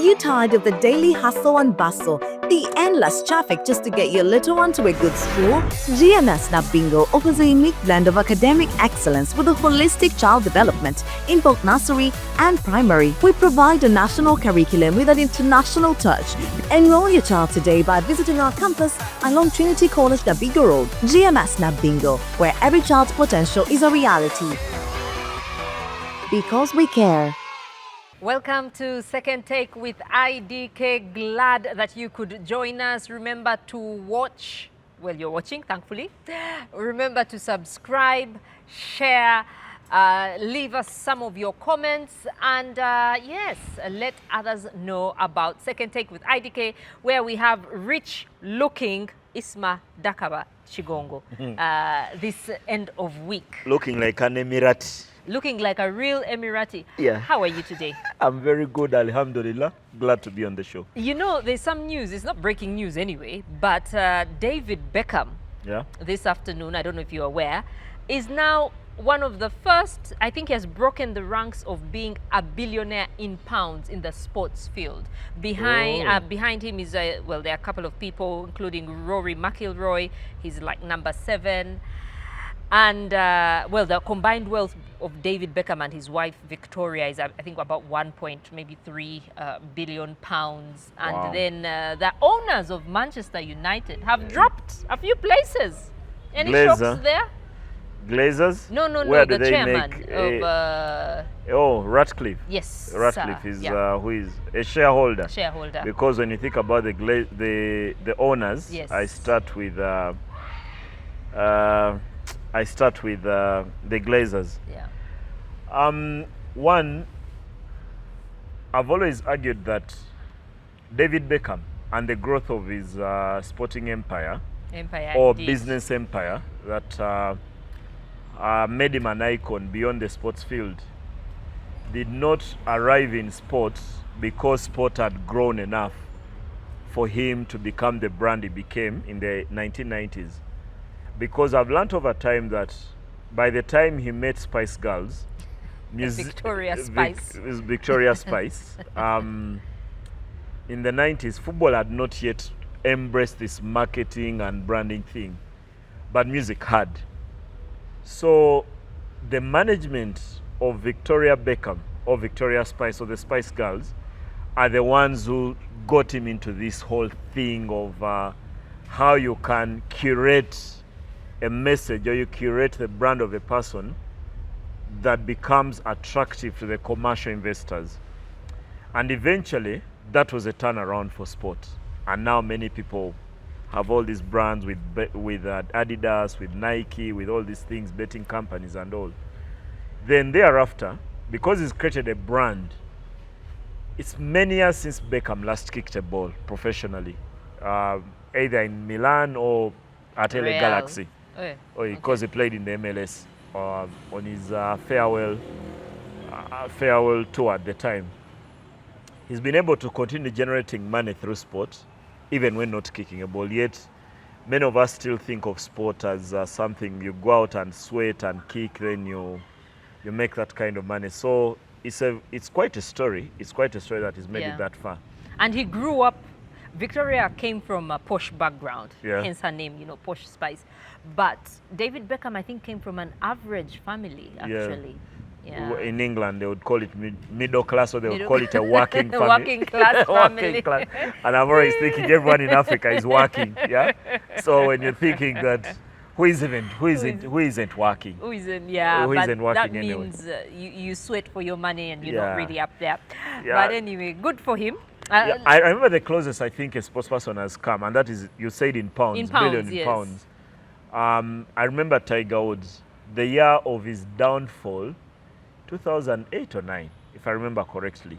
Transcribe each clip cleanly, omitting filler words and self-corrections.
you tired of the daily hustle and bustle, the endless traffic just to get your little one to a good school? GMS Snap Bingo offers a unique blend of academic excellence with a holistic child development in both nursery and primary. We provide a national curriculum with an international touch. Enroll your child today by visiting our campus along Trinity College, Dabigo Road. GMS Snap Bingo, where every child's potential is a reality. Because we care. Welcome to Second Take with IDK. Glad that you could join us. Remember to watch, well, you're watching, thankfully. Remember to subscribe, share, leave us some of your comments, and yes, let others know about Second Take with IDK, where we have rich-looking Isma Dakaba Chigongo this end of week. Looking like an Emirati. Looking like a real Emirati. Yeah. How are you today? I'm very good, alhamdulillah. Glad to be on the show. You know, there's some news. It's not breaking news anyway, but David Beckham, this afternoon, I don't know if you're aware, is now one of the first, I think he has broken the ranks of being a billionaire in pounds in the sports field. Behind him is, well, there are a couple of people, including Rory McIlroy. He's like number 7. And, well, the combined wealth of David Beckham and his wife Victoria is, I think, about 1.3 billion pounds. And wow. then the owners of Manchester United have dropped a few places. Any Glazer. shocks there? Glazers? No, Where do the they chairman make of... oh, Ratcliffe. Yes. Ratcliffe is who is a shareholder. Shareholder. Because when you think about the owners, yes. I start with the Glazers. Yeah. One, I've always argued that David Beckham and the growth of his sporting empire or indeed. business empire that made him an icon beyond the sports field did not arrive in sports because sport had grown enough for him to become the brand he became in the 1990s. Because I've learned over time that by the time he met Spice Girls, Victoria Spice, in the 90s, football had not yet embraced this marketing and branding thing, but music had. So the management of Victoria Beckham or Victoria Spice or the Spice Girls are the ones who got him into this whole thing of how you can curate a message or you curate the brand of a person that becomes attractive to the commercial investors. And eventually, that was a turnaround for sport. And now many people have all these brands with Adidas, with Nike, with all these things, betting companies and all. Then thereafter, because he's created a brand, it's many years since Beckham last kicked a ball professionally, either in Milan or at LA Galaxy. Or because he played in the MLS on his farewell tour at the time. He's been able to continue generating money through sport, even when not kicking a ball. Yet, many of us still think of sport as something you go out and sweat and kick, then you make that kind of money. So it's quite a story. It's quite a story that he's made it that far. And he grew up. Victoria came from a posh background, hence her name, you know, Posh Spice. But David Beckham, I think, came from an average family, actually. Yeah. In England, they would call it middle class, or they would call it a working family. Working class family. Working class. And I'm always thinking everyone in Africa is working, yeah? So when you're thinking that, who isn't working? Who isn't working that anyway? Means you sweat for your money and you're not really up there. Yeah. But anyway, good for him. I remember the closest I think a sportsperson has come, and that is, you said in pounds, in pounds, billion in yes. pounds. I remember Tiger Woods, the year of his downfall, 2008 or 9, if I remember correctly,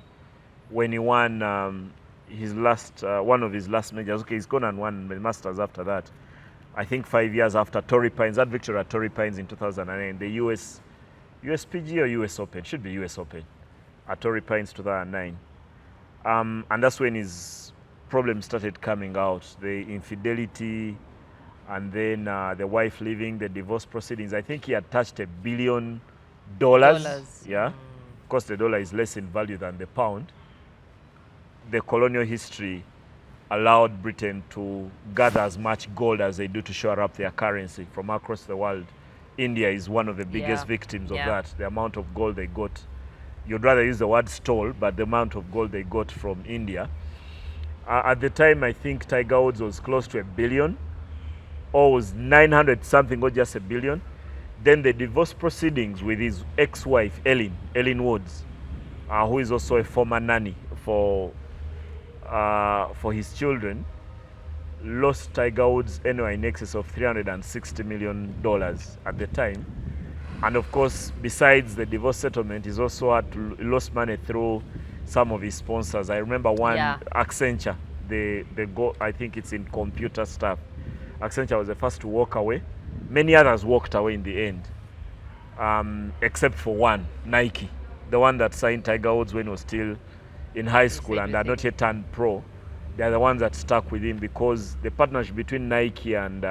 when he won his last, one of his last majors. Okay, he's gone and won the Masters after that. I think 5 years after Torrey Pines, that victory at Torrey Pines in 2009, the USPG or US Open, should be US Open, at Torrey Pines 2009. And that's when his problems started coming out, the infidelity, and then the wife leaving, the divorce proceedings. I think he had touched $1 billion. Yeah, of course the dollar is less in value than the pound. the colonial history allowed Britain to gather as much gold as they do to shore up their currency from across the world. India is one of the biggest victims of that. The amount of gold they got, you'd rather use the word stole, but the amount of gold they got from India. At the time, I think Tiger Woods was close to $1 billion, or was 900 something, or just $1 billion. Then the divorce proceedings with his ex-wife, Ellen Woods, who is also a former nanny for his children, lost Tiger Woods anyway in excess of $360 million at the time. And of course, besides the divorce settlement, he's also lost money through some of his sponsors. I remember one, Accenture, I think it's in computer stuff. Accenture was the first to walk away. Many others walked away in the end, except for one, Nike, the one that signed Tiger Woods when he was still in high school and had not yet turned pro. They are the ones that stuck with him because the partnership between Nike and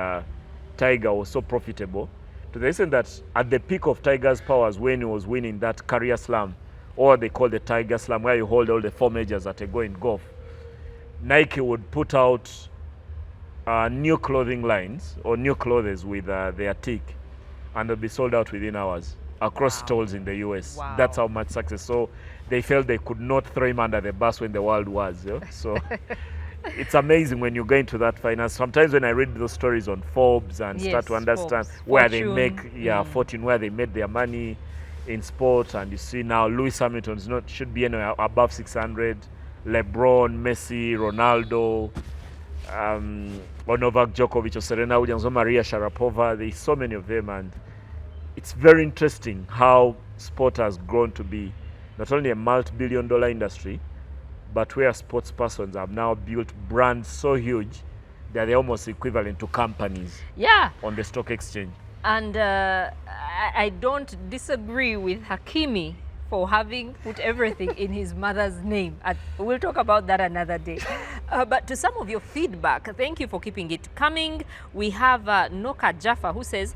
Tiger was so profitable, to the extent that at the peak of Tiger's powers, when he was winning that career slam, or they call the Tiger Slam, where you hold all the 4 majors that go in golf, Nike would put out new clothing lines or new clothes with their tick, and they'll be sold out within hours across stores in the US. That's how much success. So they felt they could not throw him under the bus when the world was. So it's amazing when you go into that finance. Sometimes when I read those stories on Forbes and start to understand where they make fortune, where they made their money in sport, and you see now Lewis Hamilton's should be anywhere above 600, LeBron, Messi, Ronaldo, or Novak Djokovic, or Serena Williams, or Maria Sharapova. There's so many of them, and it's very interesting how sport has grown to be not only a multi-billion-dollar industry, but where sports persons have now built brands so huge that they're almost equivalent to companies on the stock exchange. And I don't disagree with Hakimi for having put everything in his mother's name. We'll talk about that another day. But to some of your feedback, thank you for keeping it coming. We have Noka Jaffa, who says,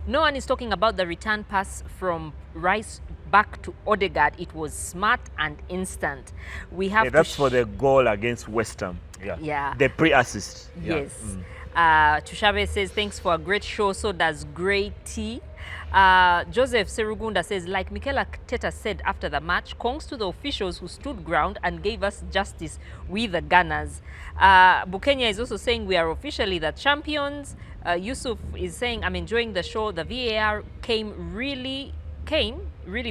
no one is talking about the return pass from Rice back to Odegaard. It was smart and instant. We have that's for the goal against West Ham. The pre-assist. Yes. Tushabe says, thanks for a great show. So does Grey T. Joseph Serugunda says, like Mikel Arteta said after the match, congs to the officials who stood ground and gave us justice, we the Gunners. Bukenya is also saying we are officially the champions. Yusuf is saying, I'm enjoying the show. The VAR really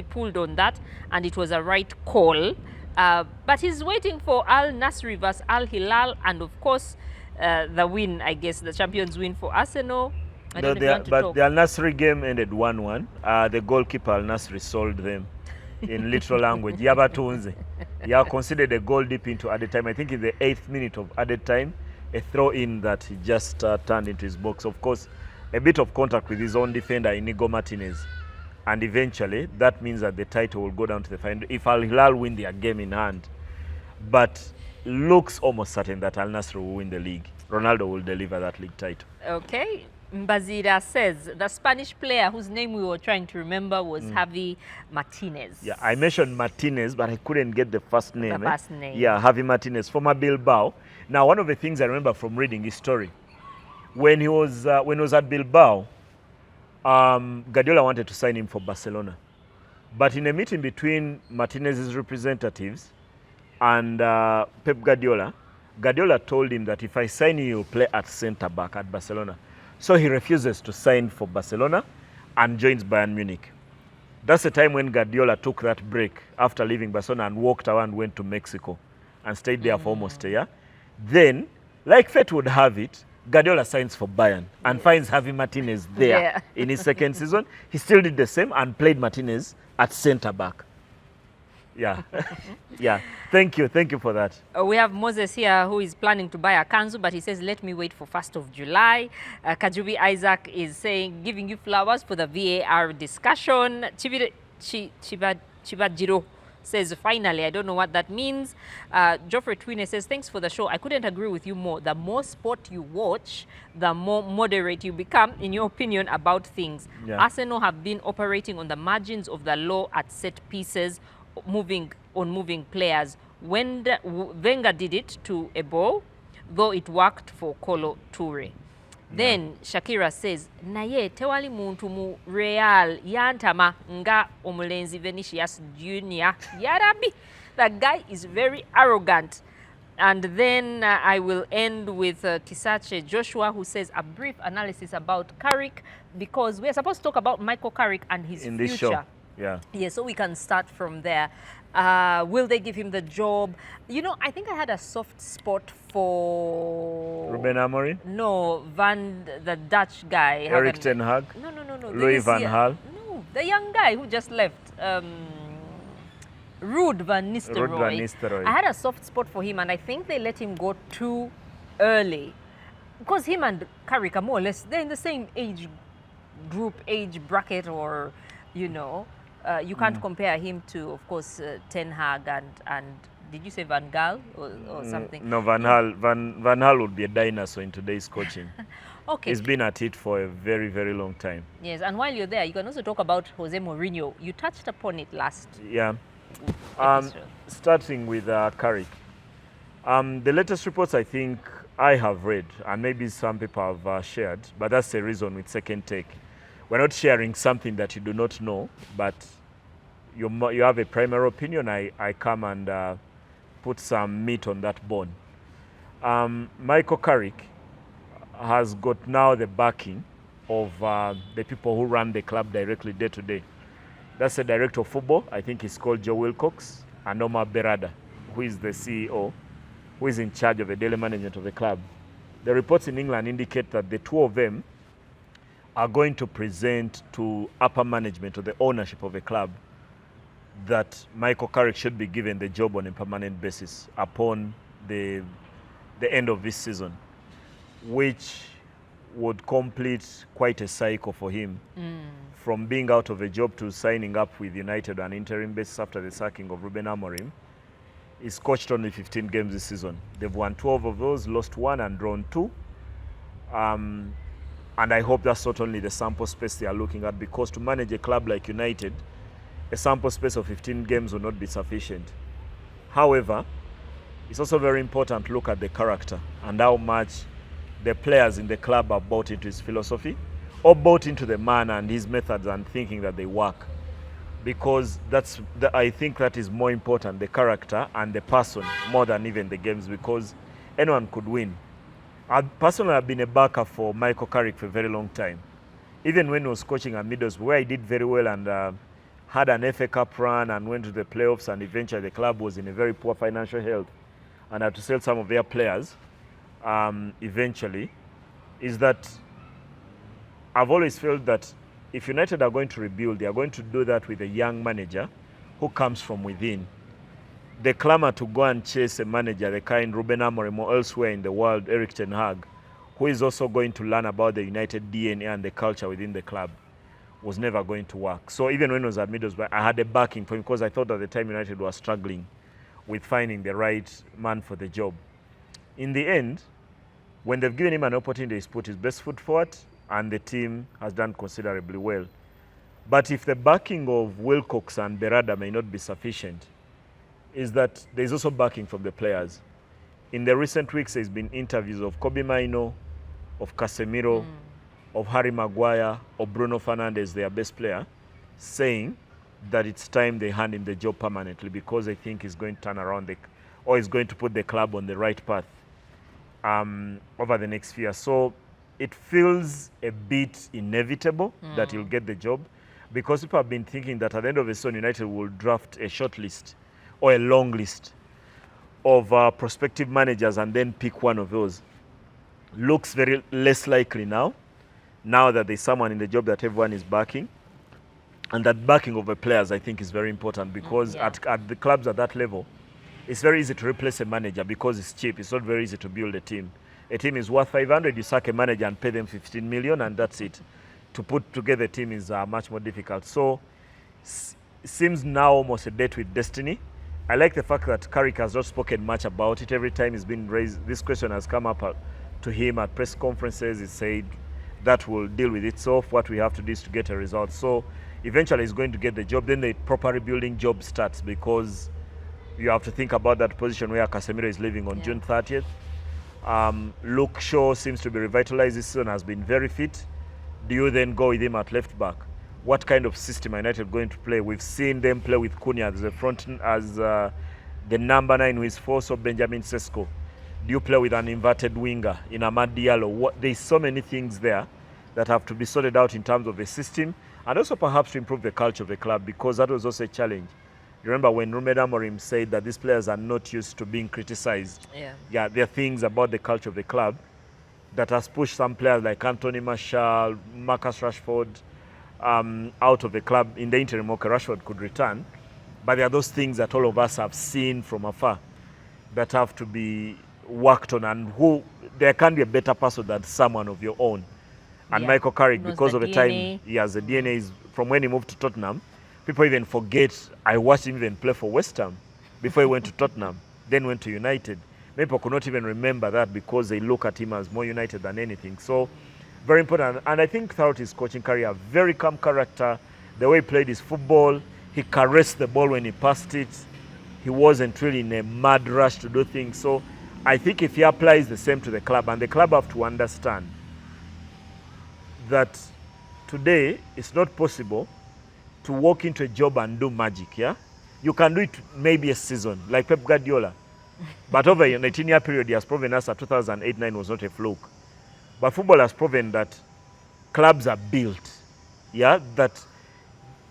pulled on that, and it was a right call. But he's waiting for Al Nassr vs Al Hilal, and of course, the win, I guess, the champions win for Arsenal. But the Al Nassr game ended 1-1. The goalkeeper Al Nassr sold them in literal language. Yabatunze. Considered a goal deep into added time. I think in the 8th minute of added time, a throw in that he just turned into his box. Of course, a bit of contact with his own defender, Inigo Martinez. And eventually, that means that the title will go down to the final if Al Hilal win their game in hand. But looks almost certain that Al Nassr will win the league. Ronaldo will deliver that league title. Okay. Mbazira says the Spanish player whose name we were trying to remember was Javi Martinez. Yeah, I mentioned Martinez, but I couldn't get the first name. The first name. Yeah, Javi Martinez, former Bilbao. Now, one of the things I remember from reading his story, when he was at Bilbao, Guardiola wanted to sign him for Barcelona. But in a meeting between Martinez's representatives and Pep Guardiola, Guardiola told him that if I sign you, you'll play at centre-back at Barcelona. So he refuses to sign for Barcelona and joins Bayern Munich. That's the time when Guardiola took that break after leaving Barcelona and walked around and went to Mexico and stayed there for almost a year. Then, like fate would have it, Guardiola signs for Bayern and finds Javi Martinez there in his second season. He still did the same and played Martinez at centre-back. Yeah. Thank you for that. We have Moses here who is planning to buy a kanzu, but he says, let me wait for 1st of July. Kajubi Isaac is saying, giving you flowers for the VAR discussion. Chibajiro says, finally, I don't know what that means. Geoffrey Twine says, thanks for the show. I couldn't agree with you more. The more sport you watch, the more moderate you become, in your opinion, about things. Arsenal have been operating on the margins of the law at set pieces, moving players. Wenger did it to Ebo, though it worked for Kolo Toure. Then Shakira says, naye tewali muntu mu Real yantama nga omulenzi Vinicius Junior. Yarabi, that guy is very arrogant. And then I will end with Kisache Joshua, who says a brief analysis about Carrick, because we're supposed to talk about Michael Carrick and his in future. this show. Yeah, so we can start from there. Will they give him the job? You know, I think I had a soft spot for... Ruben Amorim? No, the Dutch guy. Erik ten Hag? No. Louis van Gaal? No, the young guy who just left. Ruud van Nistelrooy. I had a soft spot for him, and I think they let him go too early. Because him and Carrick are more or less, they're in the same age bracket, or, you know, you can't compare him to, of course, Ten Hag and did you say Van Gaal or something? No, Van Gaal would be a dinosaur in today's coaching. Okay. He's been at it for a very, very long time. Yes, and while you're there, you can also talk about José Mourinho. You touched upon it last. Yeah. Starting with Carrick. The latest reports I think I have read, and maybe some people have shared, but that's the reason with Second Take. We're not sharing something that you do not know, but you have a primary opinion. I come and put some meat on that bone. Michael Carrick has got now the backing of the people who run the club directly day to day. That's the director of football. I think he's called Joe Wilcox, and Omar Berrada, who is the CEO, who is in charge of the daily management of the club. The reports in England indicate that the two of them are going to present to upper management or the ownership of the club that Michael Carrick should be given the job on a permanent basis upon the end of this season, which would complete quite a cycle for him, from being out of a job to signing up with United on an interim basis after the sacking of Ruben Amorim. He's coached only 15 games this season. They've won 12 of those, lost 1 and drawn 2. And I hope that's not only the sample space they are looking at, because to manage a club like United, a sample space of 15 games will not be sufficient. However, it's also very important to look at the character and how much the players in the club are bought into his philosophy, or bought into the man and his methods and thinking that they work. Because I think that is more important, the character and the person, more than even the games, because anyone could win. I personally have been a backer for Michael Carrick for a very long time. Even when he was coaching at Middlesbrough, where he did very well and had an FA Cup run and went to the playoffs, and eventually the club was in a very poor financial health and had to sell some of their players eventually, is that I've always felt that if United are going to rebuild, they are going to do that with a young manager who comes from within. The clamour to go and chase a manager, the kind Ruben Amorim or elsewhere in the world, Erik ten Hag, who is also going to learn about the United DNA and the culture within the club, was never going to work. So even when I was at Middlesbrough, I had a backing for him, because I thought at the time United was struggling with finding the right man for the job. In the end, when they've given him an opportunity, he's put his best foot forward, and the team has done considerably well. But if the backing of Wilcox and Berrada may not be sufficient, is that there's also backing from the players. In the recent weeks, there's been interviews of Kobe Mainoo, of Casemiro, of Harry Maguire, of Bruno Fernandes, their best player, saying that it's time they hand him the job permanently, because they think he's going to turn around or he's going to put the club on the right path over the next few years. So it feels a bit inevitable that he'll get the job, because people have been thinking that at the end of the season, United will draft a short list or a long list of prospective managers and then pick one of those. Looks very less likely now that there's someone in the job that everyone is backing. And that backing of the players, I think, is very important, because at the clubs at that level, it's very easy to replace a manager because it's cheap. It's not very easy to build a team. A team is worth 500, you sack a manager and pay them 15 million, and that's it. To put together a team is much more difficult. So it seems now almost a date with destiny. I like the fact that Carrick has not spoken much about it. Every time it's been raised, this question has come up to him at press conferences. He said that will deal with itself. What we have to do is to get a result. So eventually he's going to get the job. Then the proper rebuilding job starts, because You have to think about that position where Casemiro is leaving on June 30th. Luke Shaw seems to be revitalized this season, has been very fit. Do you then go with him at left back? What kind of system are United going to play? We've seen them play with Cunha as the number 9 who is forced of Benjamin Sesko. Do you play with an inverted winger in Amad Diallo? There's so many things there that have to be sorted out in terms of the system, and also perhaps to improve the culture of the club, because that was also a challenge. You remember when Mourinho Madrid said that these players are not used to being criticized. Yeah, there are things about the culture of the club that has pushed some players like Anthony Martial, Marcus Rashford out of the club. In the interim, okay, Rashford could return, but there are those things that all of us have seen from afar that have to be worked on, and there can't be a better person than someone of your own. And Michael Carrick, because of the time he has, the DNA is from when he moved to Tottenham. People even forget I watched him even play for West Ham before he went to Tottenham, then went to United. People could not even remember that because they look at him as more United than anything. So, very important. And I think throughout his coaching career, very calm character, the way he played his football, he caressed the ball when he passed it. He wasn't really in a mad rush to do things. So, I think if he applies the same to the club, and the club have to understand that today it's not possible to walk into a job and do magic, yeah? You can do it maybe a season, like Pep Guardiola. But over a 19-year period, he has proven us that 2008-9 was not a fluke. But football has proven that clubs are built, yeah? That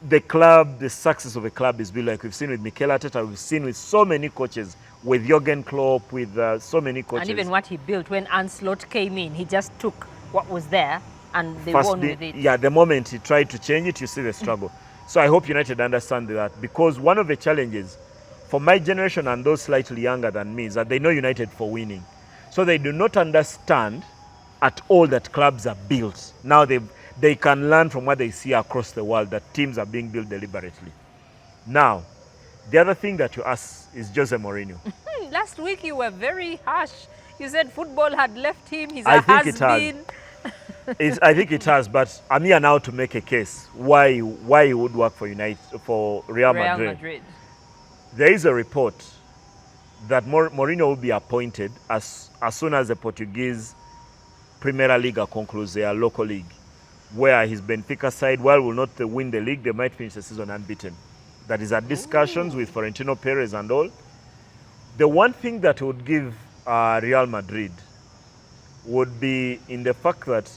the success of a club is built, like we've seen with Mikel Arteta, we've seen with so many coaches, with Jurgen Klopp, with so many coaches. And even what he built when Ancelotti came in, he just took what was there and they won with it. Yeah, the moment he tried to change it, you see the struggle. So I hope United understand that, because one of the challenges for my generation and those slightly younger than me is that they know United for winning. So they do not understand at all that clubs are built. Now they can learn from what they see across the world, that teams are being built deliberately. Now, the other thing that you asked is José Mourinho. Last week you were very harsh. You said football had left him. He's a has-been. I think it has, but I'm here now to make a case why he would work for Real Madrid. There is a report that Mourinho will be appointed as soon as the Portuguese Primeira Liga concludes, their local league, where his Benfica side, while will not win the league, they might finish the season unbeaten. That is at discussions with Florentino Perez and all. The one thing that would give Real Madrid would be in the fact that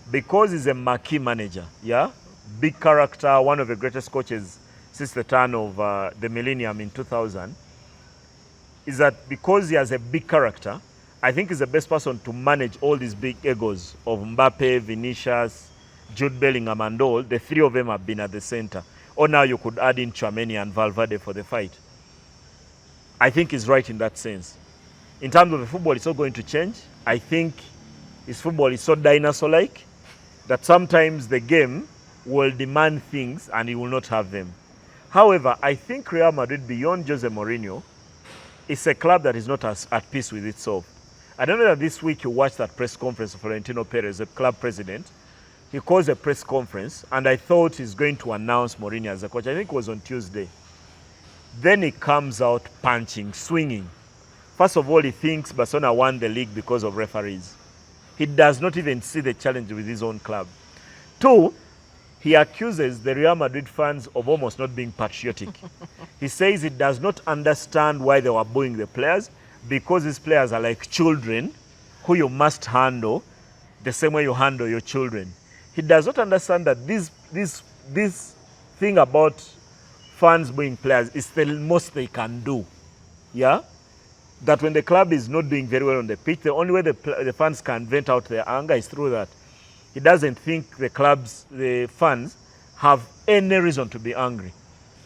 because he's a marquee manager, yeah, big character, one of the greatest coaches since the turn of the millennium in 2000, is that because he has a big character, I think he's the best person to manage all these big egos of Mbappe, Vinicius, Jude Bellingham and all. The three of them have been at the center. Or now you could add in Tchouameni and Valverde for the fight. I think he's right in that sense. In terms of the football, it's not going to change. I think his football is so dinosaur-like that sometimes the game will demand things and he will not have them. However, I think Real Madrid, beyond José Mourinho, is a club that is not at peace with itself. I don't know that this week you watched that press conference of Florentino Perez, the club president. He calls a press conference, and I thought he's going to announce Mourinho as a coach. I think it was on Tuesday. Then he comes out punching, swinging. First of all, he thinks Barcelona won the league because of referees. He does not even see the challenge with his own club. Two, he accuses the Real Madrid fans of almost not being patriotic. He says he does not understand why they were booing the players, because these players are like children who you must handle the same way you handle your children. He does not understand that this thing about fans booing players is the most they can do. Yeah? That when the club is not doing very well on the pitch, the only way the fans can vent out their anger is through that. He doesn't think the fans have any reason to be angry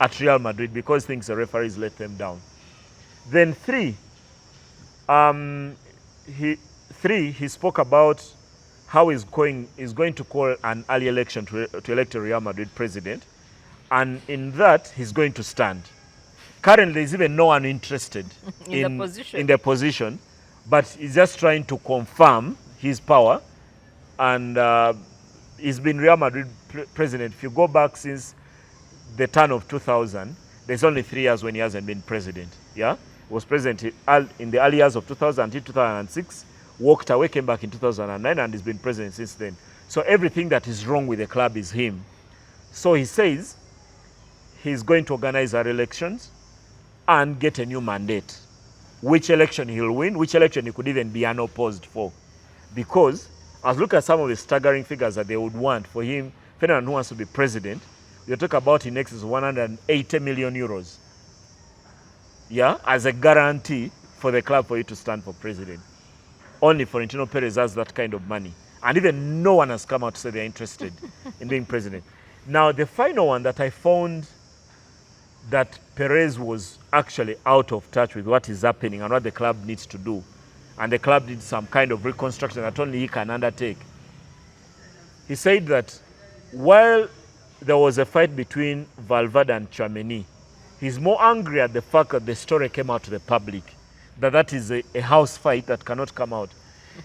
at Real Madrid because he thinks the referees let them down. Then three, he spoke about how he's going to call an early election to elect a Real Madrid president, and in that he's going to stand. Currently, there's even no one interested in the position, but he's just trying to confirm his power, and he's been Real Madrid president. If you go back since the turn of 2000, there's only 3 years when he hasn't been president. Yeah, he was president in the early years of 2000 to 2006, walked away, came back in 2009, and he's been president since then. So everything that is wrong with the club is him. So he says he's going to organize our elections and get a new mandate. Which election he'll win, which election he could even be unopposed for. Because, as look at some of the staggering figures that they would want for him, if anyone who wants to be president, you talk about in excess of 180 million euros. Yeah, as a guarantee for the club for you to stand for president. Only Florentino Perez has that kind of money. And even no one has come out to say they're interested in being president. Now, the final one that I found that Perez was actually out of touch with what is happening and what the club needs to do. And the club needs some kind of reconstruction that only he can undertake. He said that while there was a fight between Valverde and Tchouaméni, he's more angry at the fact that the story came out to the public, that is a house fight that cannot come out.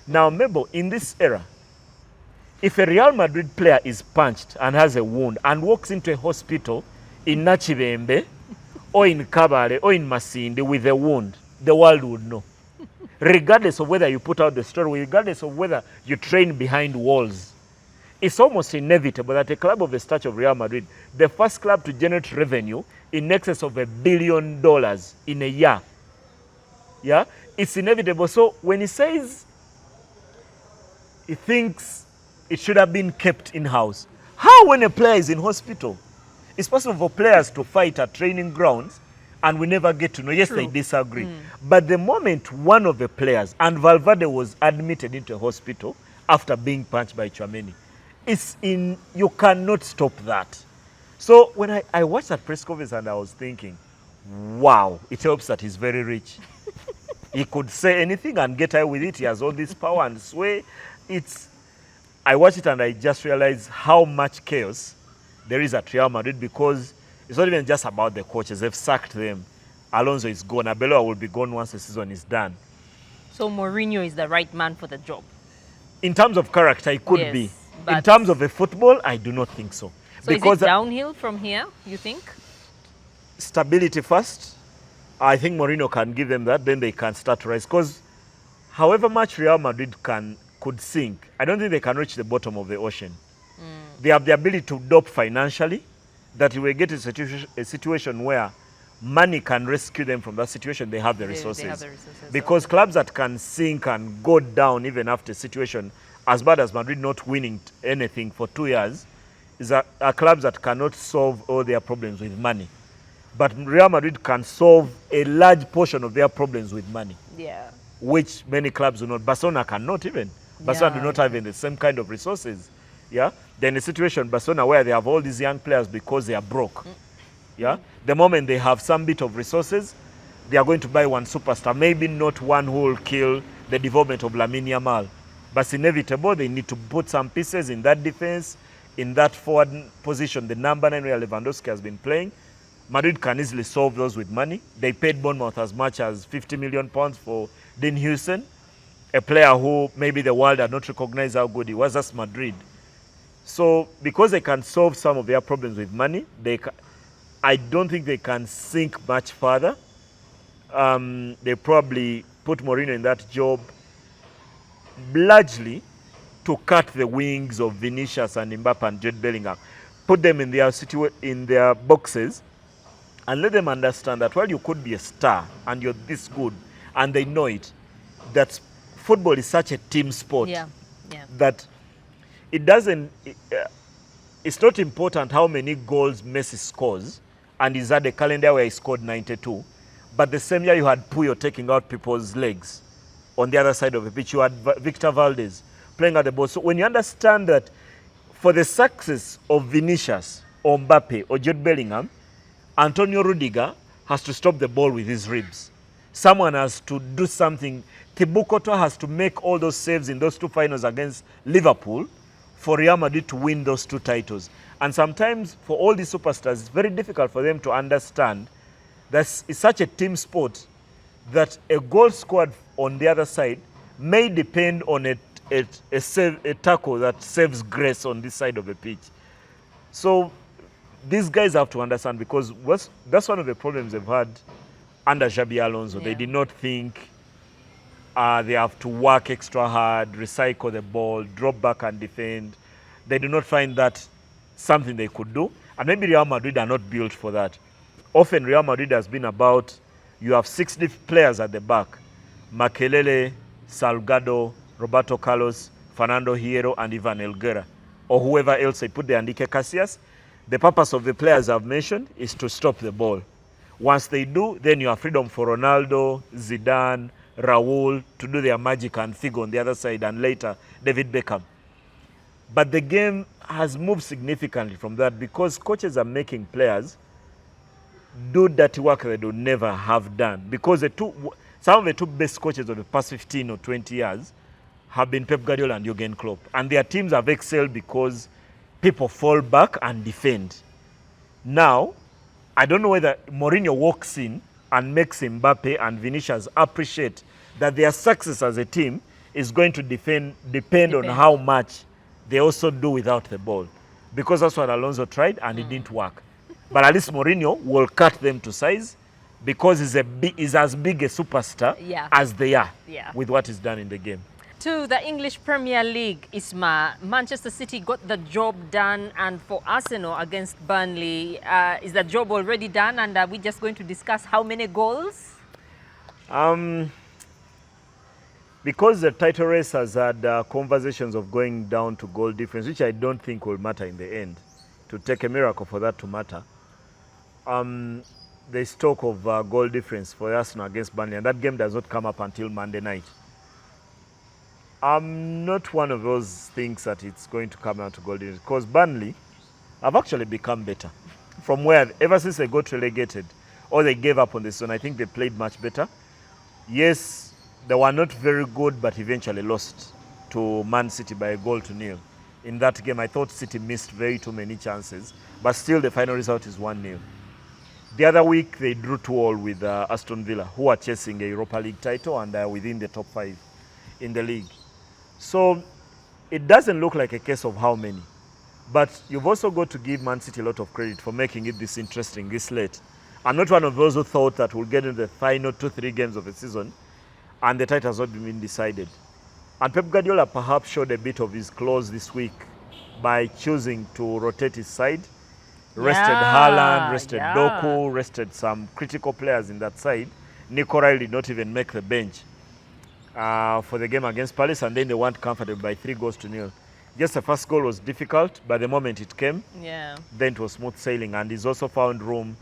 Now, Mabel, in this era, if a Real Madrid player is punched and has a wound and walks into a hospital in Nachibembe or in Kabale or in Masinde with a wound, the world would know. Regardless of whether you put out the story, regardless of whether you train behind walls. It's almost inevitable that a club of the stature of Real Madrid, the first club to generate revenue in excess of $1 billion in a year, yeah, it's inevitable. So when he says he thinks it should have been kept in-house, how when a player is in hospital? It's possible for players to fight at training grounds and we never get to know. Yes, they disagree. But the moment one of the players, and Valverde was admitted into a hospital after being punched by Tchouaméni, you cannot stop that. So when I watched that press conference and I was thinking, wow, it helps that he's very rich. He could say anything and get away with it. He has all this power and sway. I watched it and I just realized how much chaos there is at Real Madrid, because it's not even just about the coaches. They've sacked them. Alonso is gone. Arbeloa will be gone once the season is done. So Mourinho is the right man for the job? In terms of character, he could be. In terms of the football, I do not think so. So because is it downhill from here, you think? Stability first. I think Mourinho can give them that. Then they can start to rise. Because however much Real Madrid could sink, I don't think they can reach the bottom of the ocean. They have the ability to dope financially, that you will get a situation where money can rescue them from that situation. They have the resources. They have the resources. Because clubs that can sink and go down even after a situation as bad as Madrid not winning anything for 2 years are clubs that cannot solve all their problems with money. But Real Madrid can solve a large portion of their problems with money. Yeah. Which many clubs do not. Barcelona cannot even. Barcelona do not have even the same kind of resources. Yeah. Then a situation Barcelona where they have all these young players because they are broke. Yeah. The moment they have some bit of resources, they are going to buy one superstar. Maybe not one who will kill the development of Lamine Yamal. But it's inevitable. They need to put some pieces in that defense, in that forward position. The number 9 where Lewandowski has been playing. Madrid can easily solve those with money. They paid Bournemouth as much as £50 million for Dean Houston, a player who maybe the world had not recognized how good he was. That's Madrid. So because they can solve some of their problems with money, I don't think they can sink much further. They probably put Mourinho in that job largely to cut the wings of Vinicius and Mbappe and Jude Bellingham. Put them in their boxes and let them understand that while you could be a star and you're this good, and they know it, that football is such a team sport that it's not important how many goals Messi scores, and he's had a calendar where he scored 92, but the same year you had Puyo taking out people's legs on the other side of the pitch. You had Victor Valdez playing at the ball. So when you understand that for the success of Vinicius or Mbappe or Jude Bellingham, Antonio Rudiger has to stop the ball with his ribs. Someone has to do something. Thibaut Courtois has to make all those saves in those 2 finals against Liverpool for Real Madrid to win those 2 titles. And sometimes for all these superstars, it's very difficult for them to understand that it's such a team sport that a goal scored on the other side may depend on a tackle that saves grace on this side of the pitch. So these guys have to understand, because that's one of the problems they've had under Xabi Alonso. They did not think they have to work extra hard, recycle the ball, drop back and defend. They do not find that something they could do. And maybe Real Madrid are not built for that. Often Real Madrid has been about, you have 60 players at the back. Makelele, Salgado, Roberto Carlos, Fernando Hierro, and Ivan Elguera. Or whoever else they put there, Enrique Casillas. The purpose of the players I've mentioned is to stop the ball. Once they do, then you have freedom for Ronaldo, Zidane, Raul to do their magic and Figo on the other side, and later David Beckham. But the game has moved significantly from that, because coaches are making players do dirty work they would never have done. Because some of the two best coaches of the past 15 or 20 years have been Pep Guardiola and Jurgen Klopp. And their teams have excelled because people fall back and defend. Now, I don't know whether Mourinho walks in and makes Mbappe and Vinicius appreciate that their success as a team is going to depend on how much they also do without the ball. Because that's what Alonso tried, and it didn't work. But at least Mourinho will cut them to size, because he's as big a superstar as they are with what is done in the game. To the English Premier League, Isma, Manchester City got the job done, and for Arsenal against Burnley, is the job already done, and are we just going to discuss how many goals? Because the title race has had conversations of going down to goal difference, which I don't think will matter in the end, to take a miracle for that to matter. There's talk of goal difference for Arsenal against Burnley, and that game does not come up until Monday night. I'm not one of those things that it's going to come down to goal difference, because Burnley have actually become better. From where, ever since they got relegated, or they gave up on the season, I think they played much better. Yes, they were not very good, but eventually lost to Man City by 1-0. In that game, I thought City missed too many chances, but still the final result is 1-0. The other week, they drew 2-2 with Aston Villa, who are chasing a Europa League title and are within the top 5 in the league. So it doesn't look like a case of how many. But you've also got to give Man City a lot of credit for making it this interesting, this late. I'm not one of those who thought that we'll get into the final 2-3 games of the season and the title has not been decided. And Pep Guardiola perhaps showed a bit of his claws this week by choosing to rotate his side. Rested Haaland, rested Doku, rested some critical players in that side. Nico Riley did not even make the bench for the game against Palace, and then they weren't comfortable by 3-0. Just the first goal was difficult, but the moment it came, then it was smooth sailing. And he's also found room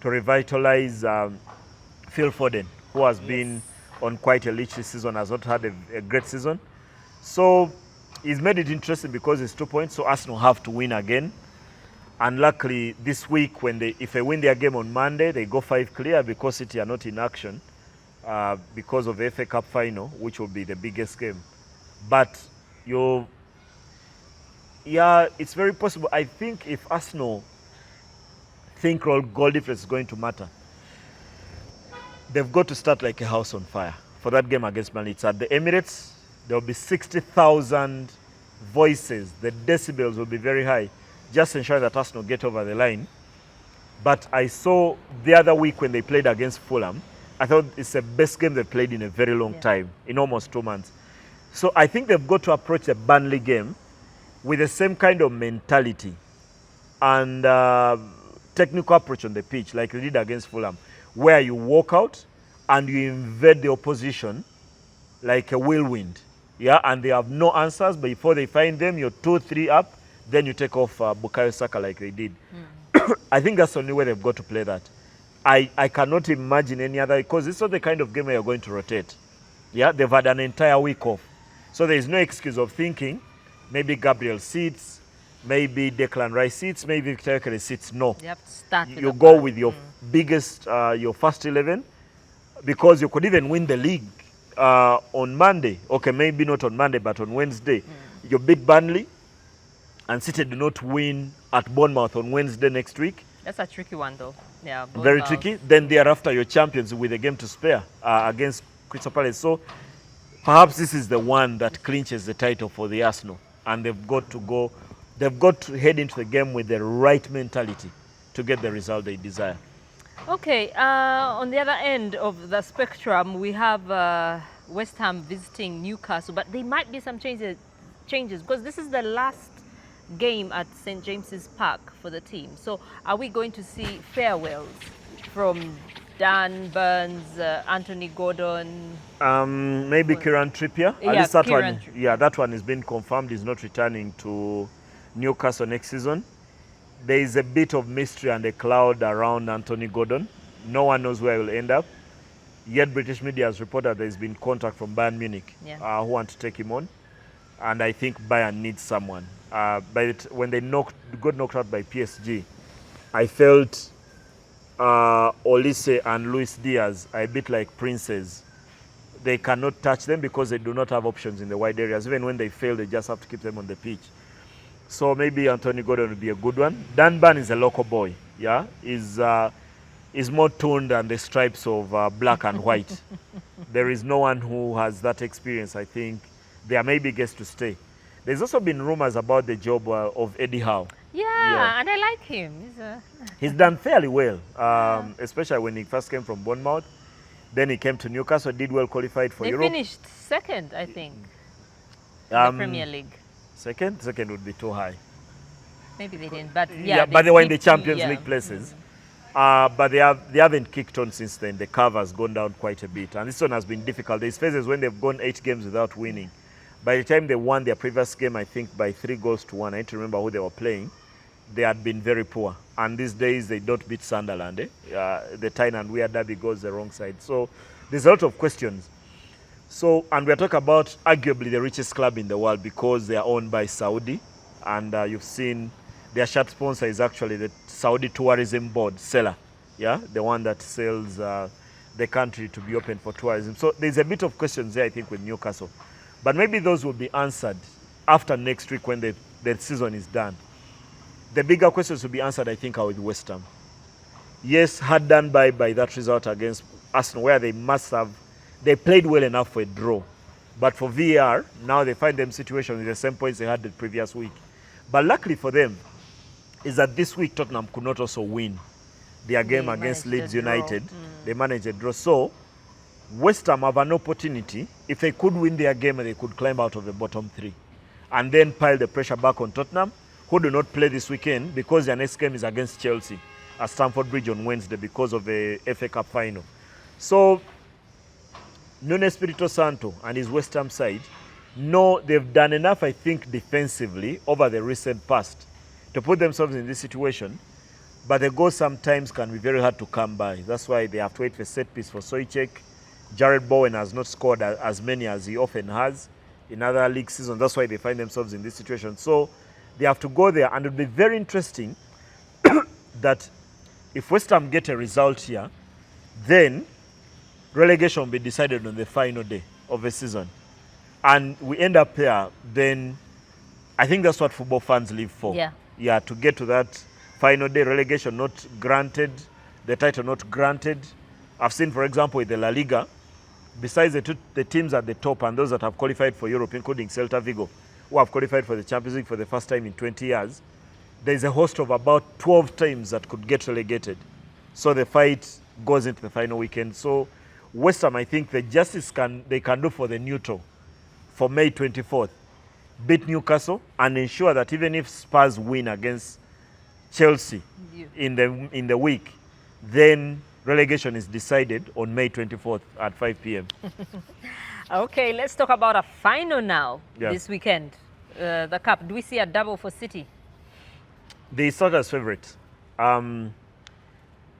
to revitalize Phil Foden, who has been on quite a leech this season, has not had a great season. So he's made it interesting because it's 2 points, so Arsenal have to win again. And luckily, this week, if they win their game on Monday, they go 5 clear, because City are not in action because of the FA Cup final, which will be the biggest game. But it's very possible. I think if Arsenal think goal difference is going to matter, they've got to start like a house on fire for that game against Man United. It's at the Emirates. There will be 60,000 voices. The decibels will be very high, just ensuring that Arsenal get over the line. But I saw the other week when they played against Fulham, I thought it's the best game they've played in a very long time, in almost 2 months. So I think they've got to approach the Burnley game with the same kind of mentality and technical approach on the pitch, like they did against Fulham, where you walk out and you invade the opposition like a whirlwind. And they have no answers, but before they find them, you're 2-3 up, then you take off Bukayo Saka like they did. I think that's the only way they've got to play that. I cannot imagine any other, because it's not the kind of game where you're going to rotate. They've had an entire week off. So there's no excuse of thinking maybe Gabriel sits, maybe Declan Rice sits, maybe Victor Ekere sits. No. You have to start. You go with your biggest, your first 11, because you could even win the league on Monday. Okay, maybe not on Monday, but on Wednesday. You beat Burnley, and City do not win at Bournemouth on Wednesday next week. That's a tricky one, though. Yeah, very tricky. Then thereafter, you're champions with a game to spare against Crystal Palace. So perhaps this is the one that clinches the title for the Arsenal, and they've got to head into the game with the right mentality to get the result they desire. Okay, on the other end of the spectrum, we have West Ham visiting Newcastle, but there might be some changes because this is the last game at St. James's Park for the team. So are we going to see farewells from Dan Burns, Anthony Gordon? Maybe Kieran Trippier. Yeah, At least that Kieran one. Trippier. Yeah, that one has been confirmed. He's not returning to Newcastle next season. There is a bit of mystery and a cloud around Anthony Gordon. No one knows where he will end up. Yet British media has reported there has been contact from Bayern Munich who want to take him on. And I think Bayern needs someone. When they got knocked out by PSG, I felt Olise and Luis Diaz are a bit like princes. They cannot touch them because they do not have options in the wide areas. Even when they fail, they just have to keep them on the pitch. So maybe Anthony Gordon would be a good one. Dan Burn is a local boy. Yeah, is more tuned than the stripes of black and white. There is no one who has that experience. I think there may be guests to stay. There's also been rumors about the job of Eddie Howe. Yeah, and I like him. He's done fairly well, especially when he first came from Bournemouth. Then he came to Newcastle, did well, qualified for Europe. They finished second, I think, in the Premier League. Second would be too high. Maybe they didn't, but but they were in the Champions League places. But they haven't kicked on since then. The curve has gone down quite a bit, and this one has been difficult. There's phases when they've gone 8 games without winning. By the time they won their previous game, I think by 3-1, I need to remember who they were playing, they had been very poor. And these days, they don't beat Sunderland. The Tyne and Weir derby goes the wrong side. So there's a lot of questions. So, and we're talking about arguably the richest club in the world because they are owned by Saudi. And you've seen their shirt sponsor is actually the Saudi Tourism Board, SELA. Yeah, the one that sells the country to be open for tourism. So there's a bit of questions there, I think, with Newcastle. But maybe those will be answered after next week when the season is done. The bigger questions will be answered, I think, are with West Ham. Yes, hard done by that result against Arsenal, where they played well enough for a draw. But for VAR, now they find them situations with the same points they had the previous week. But luckily for them, is that this week Tottenham could not also win their game against Leeds United. They managed a draw. So West Ham have an opportunity. If they could win their game, they could climb out of the bottom 3 and then pile the pressure back on Tottenham, who do not play this weekend because their next game is against Chelsea at Stamford Bridge on Wednesday because of a FA Cup final. So Nuno Espirito Santo and his West Ham side, they've done enough, I think, defensively over the recent past to put themselves in this situation. But the goals sometimes can be very hard to come by. That's why they have to wait for set piece for Soicek. Jared Bowen has not scored as many as he often has in other league seasons. That's why they find themselves in this situation. So they have to go there, and it'll be very interesting that if West Ham get a result here, then relegation will be decided on the final day of the season. And we end up there, then I think that's what football fans live for. Yeah, to get to that final day, relegation not granted, the title not granted. I've seen, for example, with the La Liga, besides the teams at the top and those that have qualified for Europe, including Celta Vigo, who have qualified for the Champions League for the first time in 20 years, there's a host of about 12 teams that could get relegated. So the fight goes into the final weekend. So West Ham, I think the justice they can do for the neutral for May 24th, beat Newcastle and ensure that even if Spurs win against Chelsea in the week, then relegation is decided on May 24th at 5 p.m. Okay, let's talk about a final now this weekend. The Cup. Do we see a double for City? They start as favourites.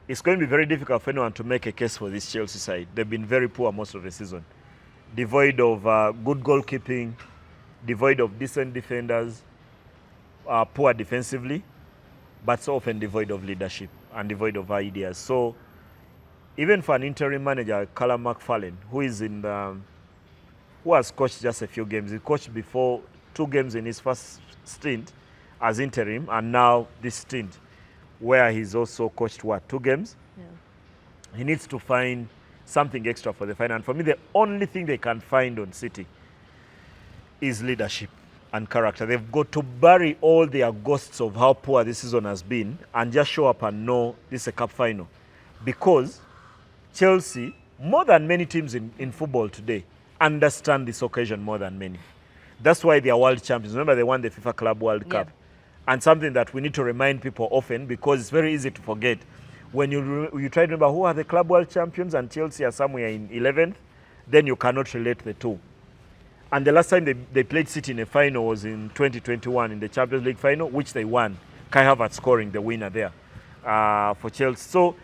It's going to be very difficult for anyone to make a case for this Chelsea side. They've been very poor most of the season. Devoid of good goalkeeping, devoid of decent defenders, poor defensively, but so often devoid of leadership and devoid of ideas. So even for an interim manager, Callum McFarlane, who has coached just a few games, he coached before 2 games in his first stint as interim, and now this stint where he's also coached 2 games. He needs to find something extra for the final. And for me, the only thing they can find on City is leadership. and character. They've got to bury all their ghosts of how poor this season has been and just show up and know this is a cup final. Because Chelsea, more than many teams in football today, understand this occasion more than many. That's why they are world champions. Remember, they won the FIFA Club World Cup. And something that we need to remind people often, because it's very easy to forget. When you try to remember who are the Club World Champions and Chelsea are somewhere in 11th, then you cannot relate the two. And the last time they played City in a final was in 2021 in the Champions League final, which they won. Kai Havertz scoring the winner there for Chelsea. So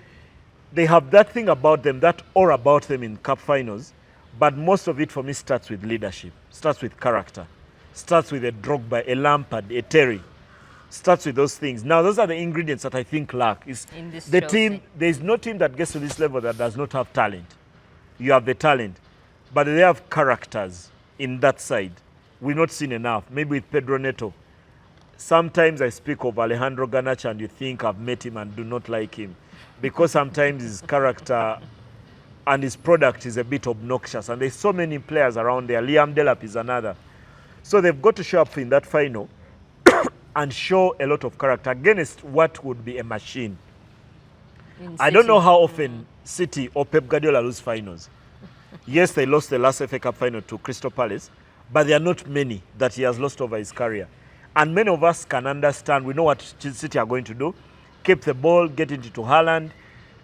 they have that thing about them, that aura about them in cup finals. But most of it for me starts with leadership, starts with character, starts with a Drogba, a Lampard, a Terry. Starts with those things. Now, those are the ingredients that I think lack. In this the Chelsea. team, there's no team that gets to this level that does not have talent. You have the talent, but they have characters in that side. We've not seen enough. Maybe with Pedro Neto. Sometimes I speak of Alejandro Garnacho and you think I've met him and do not like him. Because sometimes his character and his product is a bit obnoxious. And there's so many players around there. Liam Delap is another. So they've got to show up in that final and show a lot of character against what would be a machine. I don't know how often City or Pep Guardiola lose finals. Yes, they lost the last FA Cup final to Crystal Palace, but there are not many that he has lost over his career. And many of us can understand, we know what City are going to do. Keep the ball, get it into Haaland.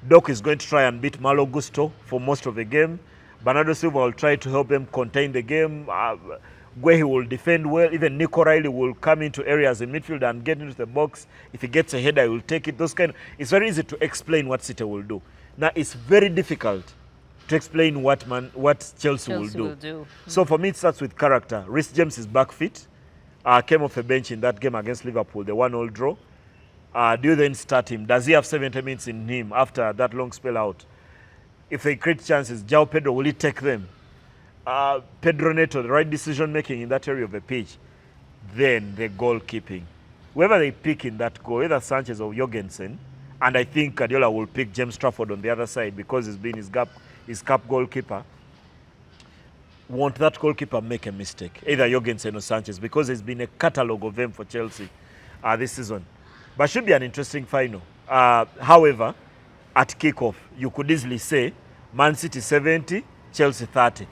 Doc is going to try and beat Malo Gusto for most of the game. Bernardo Silva will try to help them contain the game. Where he will defend well. Even Nico Riley will come into areas in midfield and get into the box. If he gets a header, he will take it. It's very easy to explain what City will do. Now, it's very difficult to explain what Chelsea will do. So for me, it starts with character. Reece James is back fit. Came off a bench in that game against Liverpool, the 1-1 draw. Do you then start him? Does he have 70 minutes in him after that long spell out? If they create chances, João Pedro, will he take them? Pedro Neto, the right decision making in that area of the pitch. Then the goalkeeping. Whoever they pick in that goal, either Sanchez or Jorgensen, and I think Guardiola will pick James Trafford on the other side because he's been his cup goalkeeper. Won't that goalkeeper make a mistake? Either Jorgensen or Sanchez, because there's been a catalogue of them for Chelsea this season. But should be an interesting final. However, at kickoff, you could easily say Man City 70, Chelsea 30.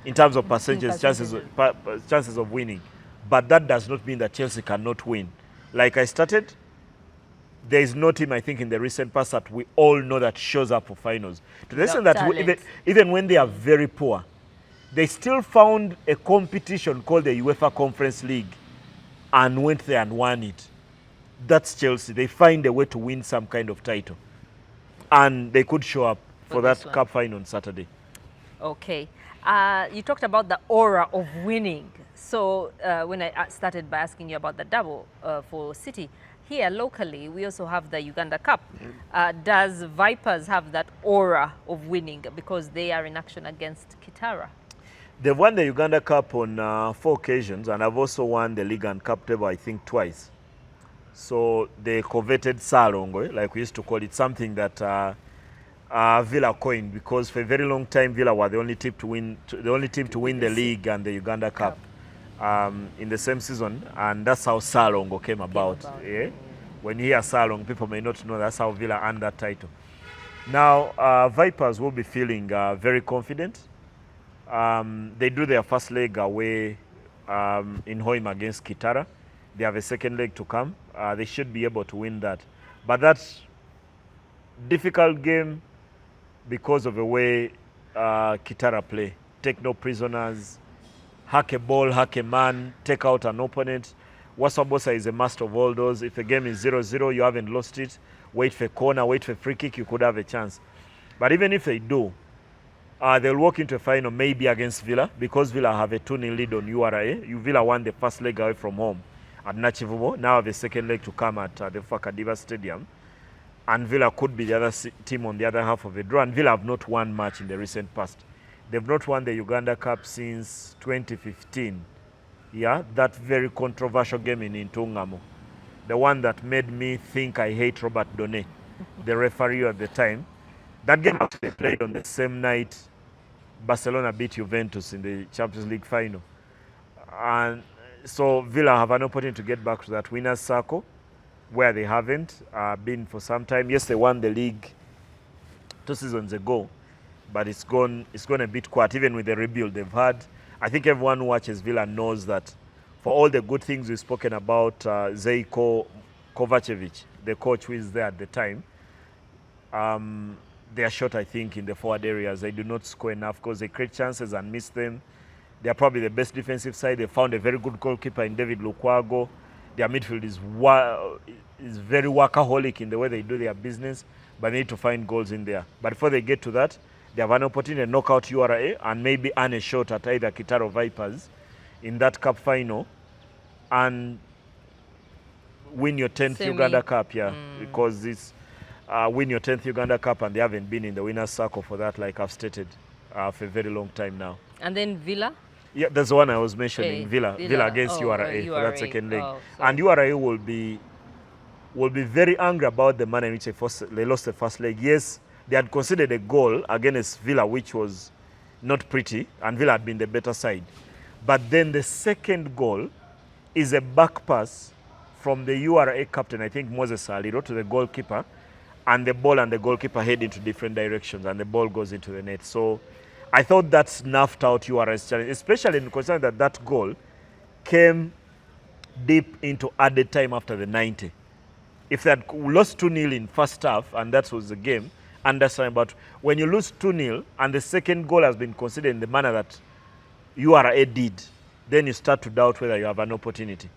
In terms of percentages, chances of winning. But that does not mean that Chelsea cannot win. Like I started, there is no team, I think, in the recent past that we all know that shows up for finals. To the extent that even when they are very poor, they still found a competition called the UEFA Conference League and went there and won it. That's Chelsea. They find a way to win some kind of title. And they could show up for that cup final on Saturday. Okay. You talked about the aura of winning. So when I started by asking you about the double for City, here locally we also have the Uganda Cup. Does Vipers have that aura of winning because they are in action against Kitara? They've won the Uganda Cup on 4 occasions, and I've also won the League and Cup table, I think, twice. So they coveted Salongo, like we used to call it, something that Villa coined, because for a very long time Villa were the only team to win the league and the Uganda Cup in the same season, and that's how Salongo came about. Yeah? When you hear Salongo, people may not know that's how Villa earned that title. Now Vipers will be feeling very confident. They do their first leg away in Hoima against Kitara. They have a second leg to come. They should be able to win that. But that's difficult game because of the way Kitara play. Take no prisoners, hack a ball, hack a man, take out an opponent. Wasabosa is a master of all those. If the game is 0-0, you haven't lost it. Wait for a corner, wait for a free kick, you could have a chance. But even if they do, they'll walk into a final maybe against Villa, because Villa have a 2-0 lead on URA. Villa won the first leg away from home at Nachivubo. Now the second leg to come at the Fakadiba Stadium. And Villa could be the other team on the other half of the draw. And Villa have not won much in the recent past. They've not won the Uganda Cup since 2015. Yeah, that very controversial game in Intungamo. The one that made me think I hate Robert Doné, the referee at the time. That game actually played on the same night Barcelona beat Juventus in the Champions League final. And So Villa have an opportunity to get back to that winner's circle where they haven't been for some time. Yes, they won the league 2 seasons ago, but it's gone a bit quiet, even with the rebuild they've had. I think everyone who watches Villa knows that for all the good things we've spoken about, Zeljko Kovacevic, the coach who is there at the time, they are short, I think, in the forward areas. They do not score enough because they create chances and miss them. They are probably the best defensive side. They found a very good goalkeeper in David Lukwago. Their midfield is very workaholic in the way they do their business, but they need to find goals in there. But before they get to that, they have an opportunity to knock out URA and maybe earn a shot at either Kitaro Vipers in that cup final and win your 10th Uganda Cup, because this win your 10th Uganda Cup, and they haven't been in the winner's circle for that, like I've stated, for a very long time now. And then Villa? Yeah, that's the one I was mentioning, Villa against URA for that second leg. And URA will be very angry about the manner in which they lost the first leg. Yes, they had conceded a goal against Villa, which was not pretty, and Villa had been the better side. But then the second goal is a back pass from the URA captain, I think Moses Aliro, to the goalkeeper, and the ball and the goalkeeper head into different directions, and the ball goes into the net. So I thought that snuffed out URA's challenge, especially in considering that goal came deep into added time after the 90. If they had lost 2-0 in first half, and that was the game, understand. But when you lose 2-0 and the second goal has been considered in the manner that URA did, then you start to doubt whether you have an opportunity,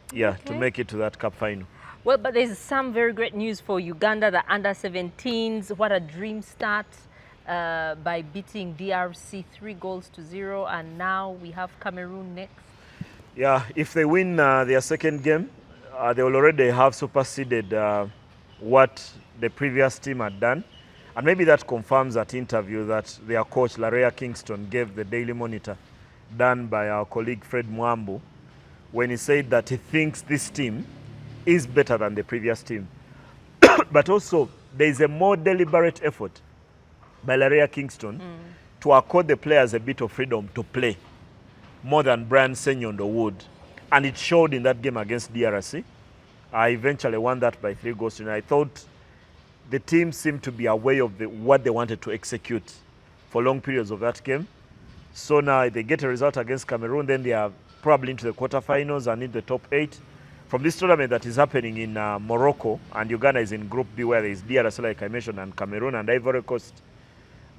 to make it to that cup final. Well, but there's some very great news for Uganda, the under-17s. What a dream start by beating DRC 3-0, and now we have Cameroon next. Yeah, if they win their second game, they will already have superseded what the previous team had done. And maybe that confirms that interview that their coach, Larea Kingston, gave the Daily Monitor, done by our colleague Fred Mwambu, when he said that he thinks this team is better than the previous team. But also, there is a more deliberate effort by Larea Kingston to accord the players a bit of freedom to play, more than Brian Senyondo would. And it showed in that game against DRC. I eventually won that by 3-0. And I thought the team seemed to be aware of what they wanted to execute for long periods of that game. So now they get a result against Cameroon, then they are probably into the quarterfinals and in the top 8. From this tournament that is happening in Morocco, and Uganda is in Group B, where there is DRC, like I mentioned, and Cameroon and Ivory Coast,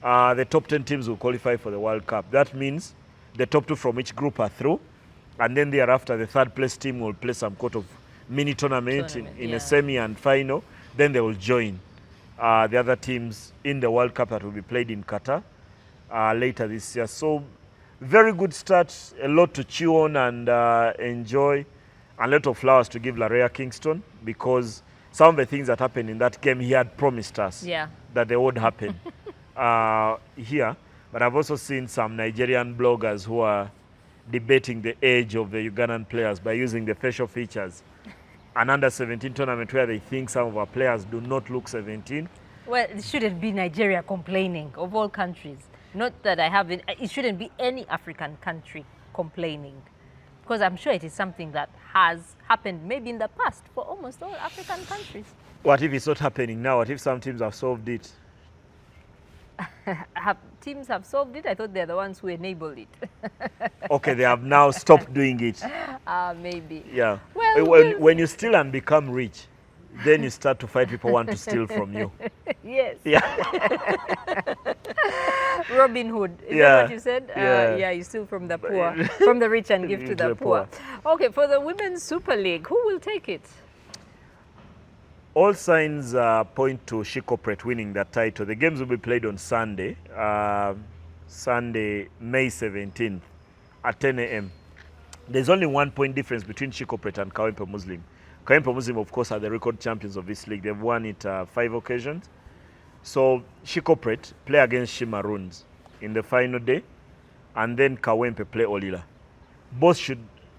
the top 10 teams will qualify for the World Cup. That means the top 2 from each group are through, and then thereafter the third place team will play some sort of mini tournament in a semi and final. Then they will join the other teams in the World Cup that will be played in Qatar later this year. So very good start, a lot to chew on and enjoy, and a lot of flowers to give Larea Kingston, because some of the things that happened in that game he had promised us that they would happen here. But I've also seen some Nigerian bloggers who are debating the age of the Ugandan players by using the facial features. An under-17 tournament where they think some of our players do not look 17. Well, it shouldn't be Nigeria complaining, of all countries. Not that I have it shouldn't be any African country complaining, because I'm sure it is something that has happened maybe in the past for almost all African countries. What if it's not happening now? What if some teams have solved it? Teams have solved it? I thought they're the ones who enabled it. Okay, they have now stopped doing it. Maybe. Yeah. Well, when you steal and become rich, then you start to fight people who want to steal from you. Yes. Yeah. Robin Hood. Is that what you said? Yeah, you steal from the poor, from the rich and give to the poor. Okay, for the Women's Super League, who will take it? All signs point to Shikopret winning that title. The games will be played on Sunday, May 17th at 10 a.m. There's only 1 point difference between Shikopret and Kawempe Muslim. Kawempe Muslim, of course, are the record champions of this league. They've won it 5 occasions. So Shikopret play against Shimaroons in the final day, and then Kawempe play Olila.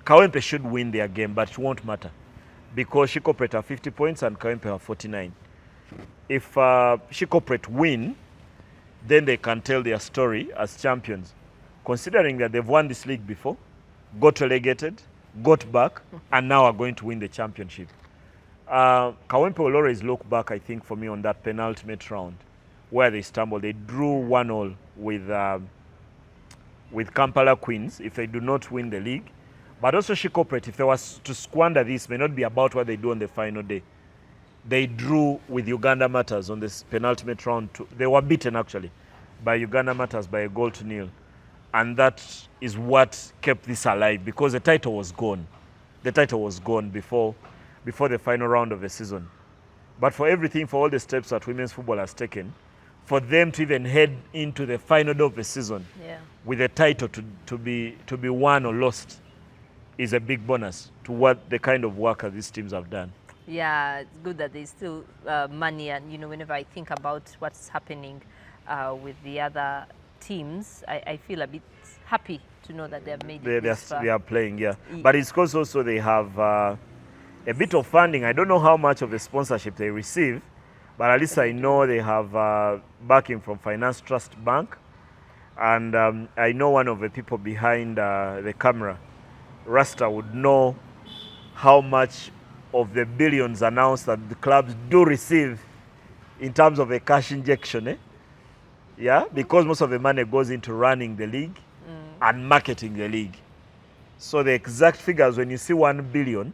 Kawempe should win their game, but it won't matter, because Shikopret have 50 points and Kawempe have 49. If Shikopret win, then they can tell their story as champions, considering that they've won this league before, got relegated, got back, and now are going to win the championship. Kawempe will always look back, I think, for me on that penultimate round where they stumbled. They drew 1-1 with Kampala Queens if they do not win the league. But also Shikopret, if they was to squander this, may not be about what they do on the final day. They drew with Uganda Matters on this penultimate round. They were beaten, actually, by Uganda Matters by a 1-0. And that is what kept this alive, because the title was gone. The title was gone before the final round of the season. But for everything, for all the steps that women's football has taken, for them to even head into the final day of the season with a title to be won or lost is a big bonus to what the kind of work that these teams have done. Yeah, it's good that there's still money, and whenever I think about what's happening with the other teams, I feel a bit happy to know that they have made it this far. They are playing, yeah. But it's because also they have a bit of funding. I don't know how much of the sponsorship they receive, but at least I know they have backing from Finance Trust Bank. And I know one of the people behind the camera, Rasta, would know how much of the billions announced that the clubs do receive in terms of a cash injection. Yeah, because most of the money goes into running the league and marketing the league. So the exact figures, when you see 1 billion,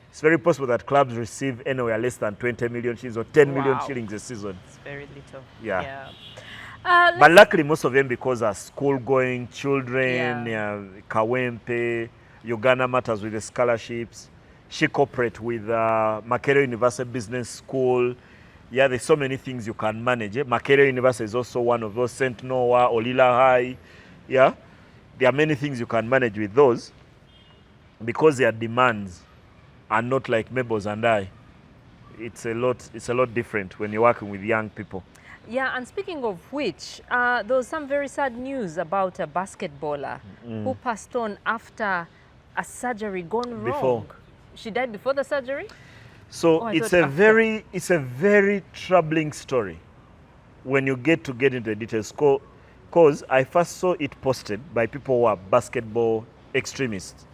it's very possible that clubs receive anywhere less than 20 million shillings or 10 million shillings a season. It's very little. Yeah. But luckily, most of them, because are school-going children, Kawempe, Uganda Matters with the scholarships, she cooperate with Makerere University Business School. Yeah, there's so many things you can manage. Makerere University is also one of those, St. Noah, Olila High. Yeah, there are many things you can manage with those because their demands are not like Mabel's and I. It's a lot different when you're working with young people. Yeah, and speaking of which, there was some very sad news about a basketballer who passed on after a surgery gone wrong. She died before the surgery? So it's a very troubling story when you get into the details. Because I first saw it posted by people who are basketball extremists,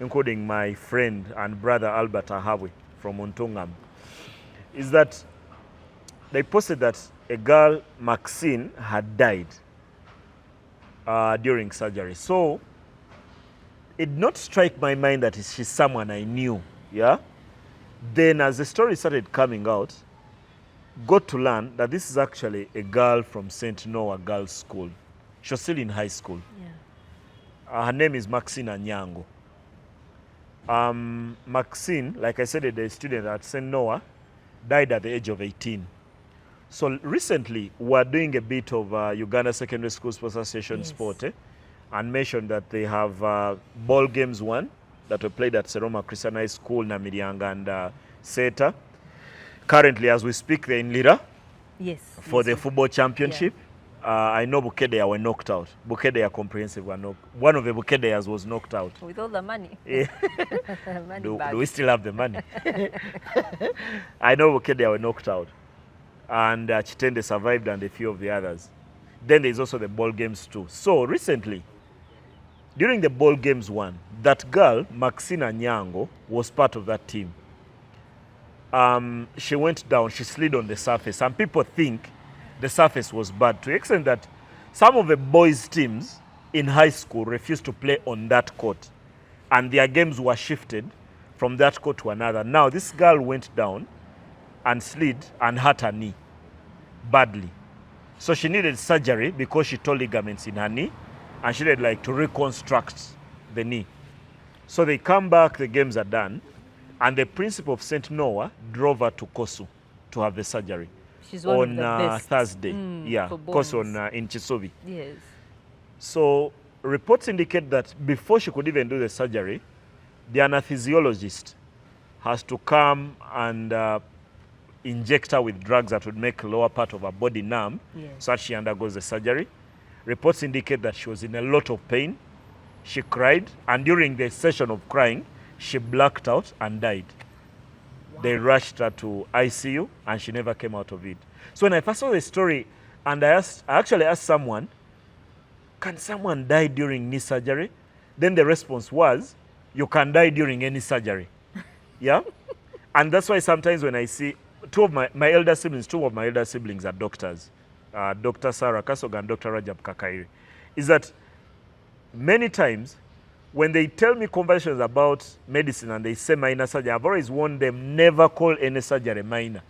including my friend and brother Albert Ahawe from Ontongam. Is that they posted that a girl, Maxine, had died during surgery. So it did not strike my mind that she's someone I knew. Yeah. Then as the story started coming out, got to learn that this is actually a girl from St. Noah Girls' School. She was still in high school. Yeah. Her name is Maxine Anyango. Maxine, like I said, a student at St. Noah, died at the age of 18. So recently, we're doing a bit of Uganda Secondary School Sports Association sport, and mentioned that they have ball games that were played at Seroma Christian High School, Namirianga and Seta. Currently, as we speak, they're in Lira for the football championship. Yeah. I know Bukedea were knocked out. Bukedea Comprehensive were knocked. One of the Bukedeas was knocked out. With all the money. Yeah. do we still have the money? I know Bukedea were knocked out. And Chitende survived and a few of the others. Then there's also the ball games too. So recently, during the ball games that girl, Maxine Anyango, was part of that team. She went down, she slid on the surface, and people think the surface was bad, to the extent that some of the boys' teams in high school refused to play on that court, and their games were shifted from that court to another. Now, this girl went down and slid and hurt her knee badly. So she needed surgery because she tore ligaments in her knee, and she needed to reconstruct the knee. So they come back, the games are done, and the principal of St. Noah drove her to Kosu to have the surgery. She's one of the best. Thursday. Kosu in Chisobi. Yes. So reports indicate that before she could even do the surgery, the anesthesiologist has to come and inject her with drugs that would make the lower part of her body numb, so that she undergoes the surgery. Reports indicate that she was in a lot of pain. She cried, and during the session of crying, she blacked out and died. Wow. They rushed her to ICU, and she never came out of it. So when I first saw the story, and I actually asked someone, can someone die during knee surgery? Then the response was, you can die during any surgery. Yeah? And that's why sometimes when I see two of my elder siblings are doctors, Dr. Sarah Kasog and Dr. Rajab Kakairi, is that many times when they tell me conversations about medicine and they say minor surgery, I've always warned them, never call any surgery minor.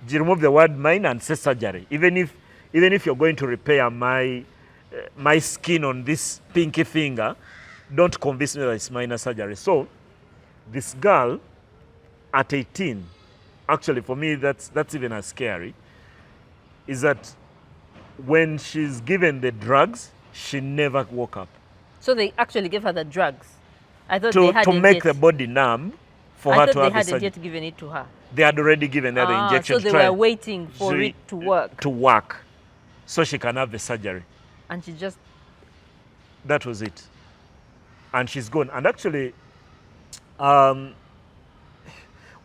You remove the word minor and say surgery. Even if you're going to repair my skin on this pinky finger, don't convince me that it's minor surgery. So this girl at 18, actually for me that's even as scary, is that when she's given the drugs, she never woke up. So they actually gave her the drugs? I thought they hadn't to make the body numb for her to have the surgery. I thought they hadn't yet given it to her. They had already given her the injection. So they were waiting for it to work. To work, so she can have the surgery. And she just... That was it. And she's gone. And actually, when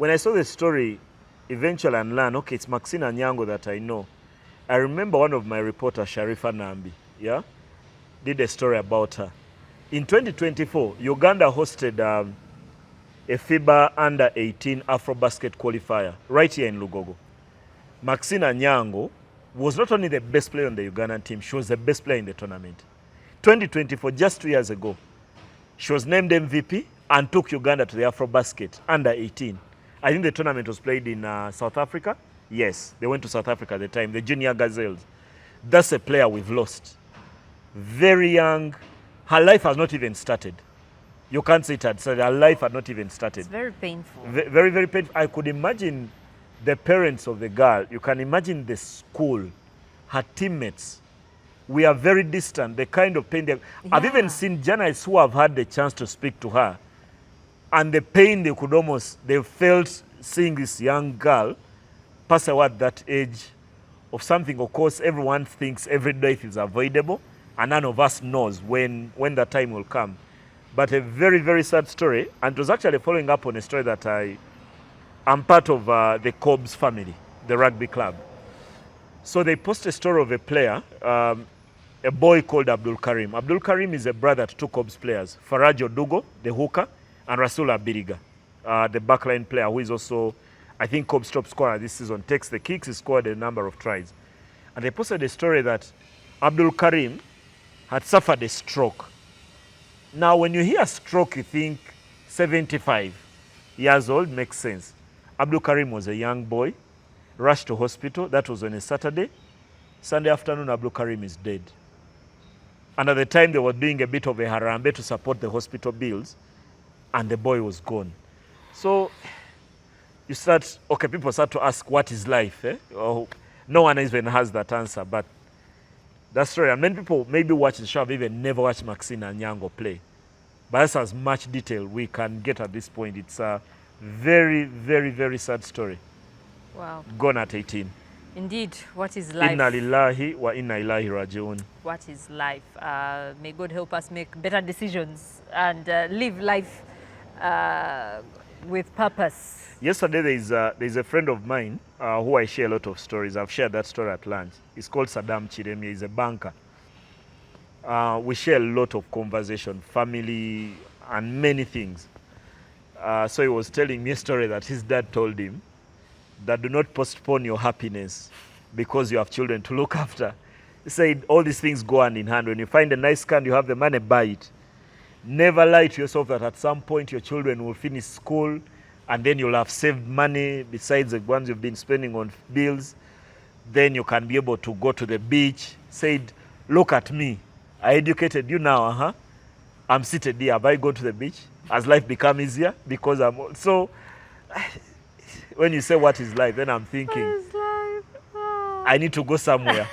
I saw the story, eventually I learned, okay, it's Maxine Anyango that I know. I remember one of my reporters, Sharifa Nambi, yeah, did a story about her. In 2024, Uganda hosted a FIBA Under-18 Afro-Basket qualifier right here in Lugogo. Maxine Anyango was not only the best player on the Ugandan team, she was the best player in the tournament. 2024, just 2 years ago, she was named MVP and took Uganda to the Afro-Basket Under-18. I think the tournament was played in South Africa. Yes, they went to South Africa at the time, the Junior Gazelles. That's a player we've lost. Very young. Her life has not even started. You can't say it had started. Her life had not even started. It's very painful. Very, very painful. I could imagine the parents of the girl. You can imagine the school, her teammates. We are very distant, the kind of pain. I've even seen journalists who have had the chance to speak to her. And the pain they felt seeing this young girl pass away at that age of something, of course, everyone thinks every death is avoidable, and none of us knows when that time will come. But a very, very sad story, and it was actually following up on a story that I'm part of the Cobbs family, the rugby club. So they posted a story of a player, a boy called Abdul Karim. Abdul Karim is a brother to two Cobbs players, Faraj Odugo, the hooker, and Rasul Abiriga, the backline player who is also, I think, Cobb's top scorer this season, takes the kicks, he scored a number of tries. And they posted a story that Abdul Karim had suffered a stroke. Now, when you hear stroke, you think 75 years old, makes sense. Abdul Karim was a young boy, rushed to hospital. That was on a Saturday. Sunday afternoon, Abdul Karim is dead. And at the time, they were doing a bit of a harambe to support the hospital bills, and the boy was gone. So people start to ask, what is life? Oh, no one even has that answer, but that story, and many people maybe watch the show have even never watched Maxine Anyango play. But that's as much detail we can get at this point. It's a very, very, very sad story. Wow. Gone at 18. Indeed, what is life? Inna lillahi wa inna ilahi raji'un. What is life? May God help us make better decisions and live life with purpose. Yesterday, there's a friend of mine who I share a lot of stories. I've shared that story at lunch. He's called Saddam Chiremi. He's a banker. We share a lot of conversation, family, and many things. So he was telling me a story that his dad told him, that do not postpone your happiness because you have children to look after. He said all these things go hand in hand. When you find a nice car and you have the money, buy it. Never lie to yourself that at some point your children will finish school and then you'll have saved money besides the ones you've been spending on bills. Then you can be able to go to the beach. Said, look at me. I educated you now, I'm seated here. Have I gone to the beach? Has life become easier? Because I'm old. So when you say what is life, then I'm thinking, what is life? Oh. I need to go somewhere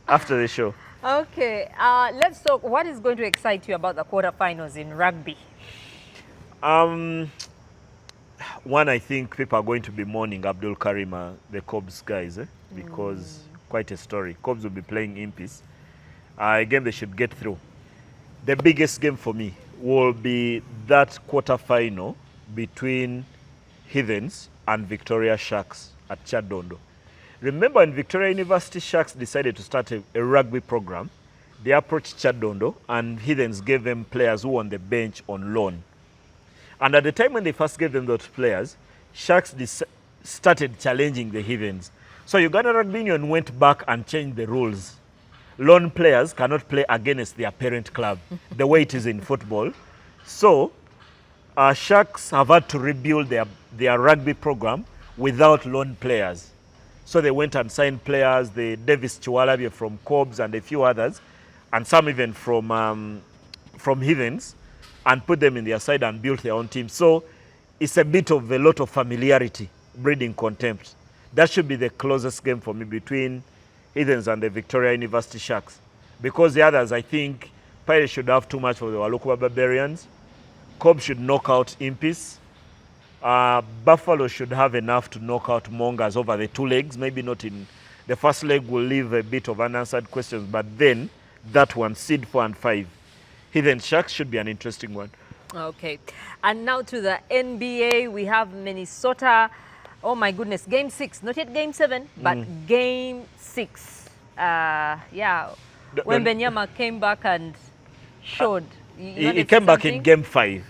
after the show. Okay, let's talk. What is going to excite you about the quarterfinals in rugby? One, I think people are going to be mourning Abdul Karim, the Cobbs guys, because quite a story. Cobbs will be playing in peace. A game they should get through. The biggest game for me will be that quarterfinal between Heathens and Victoria Sharks at Chadondo. Remember, when Victoria University Sharks decided to start a rugby program, they approached Chadondo, and Heathens gave them players who were on the bench on loan. And at the time when they first gave them those players, Sharks started challenging the Heathens. So Uganda Rugby Union went back and changed the rules. Loan players cannot play against their parent club, the way it is in football. So Sharks have had to rebuild their rugby program without loan players. So they went and signed players, the Davis Chiwalabi from Cobbs and a few others, and some even from Heathens, and put them in their side and built their own team. So it's a bit of a lot of familiarity, breeding contempt. That should be the closest game for me between Heathens and the Victoria University Sharks. Because the others, I think, Pirates should have too much for the Walukuba Barbarians. Cobb should knock out Impis. Buffalo should have enough to knock out Mongas over the 2 legs. Maybe not in the first leg, will leave a bit of unanswered questions. But then, that one, seed 4 and 5. Heathen Sharks should be an interesting one. Okay. And now to the NBA, we have Minnesota. Oh my goodness, game 6. Not yet game 7, but game 6. Yeah. When Benyama came back and showed. He came back in game 5.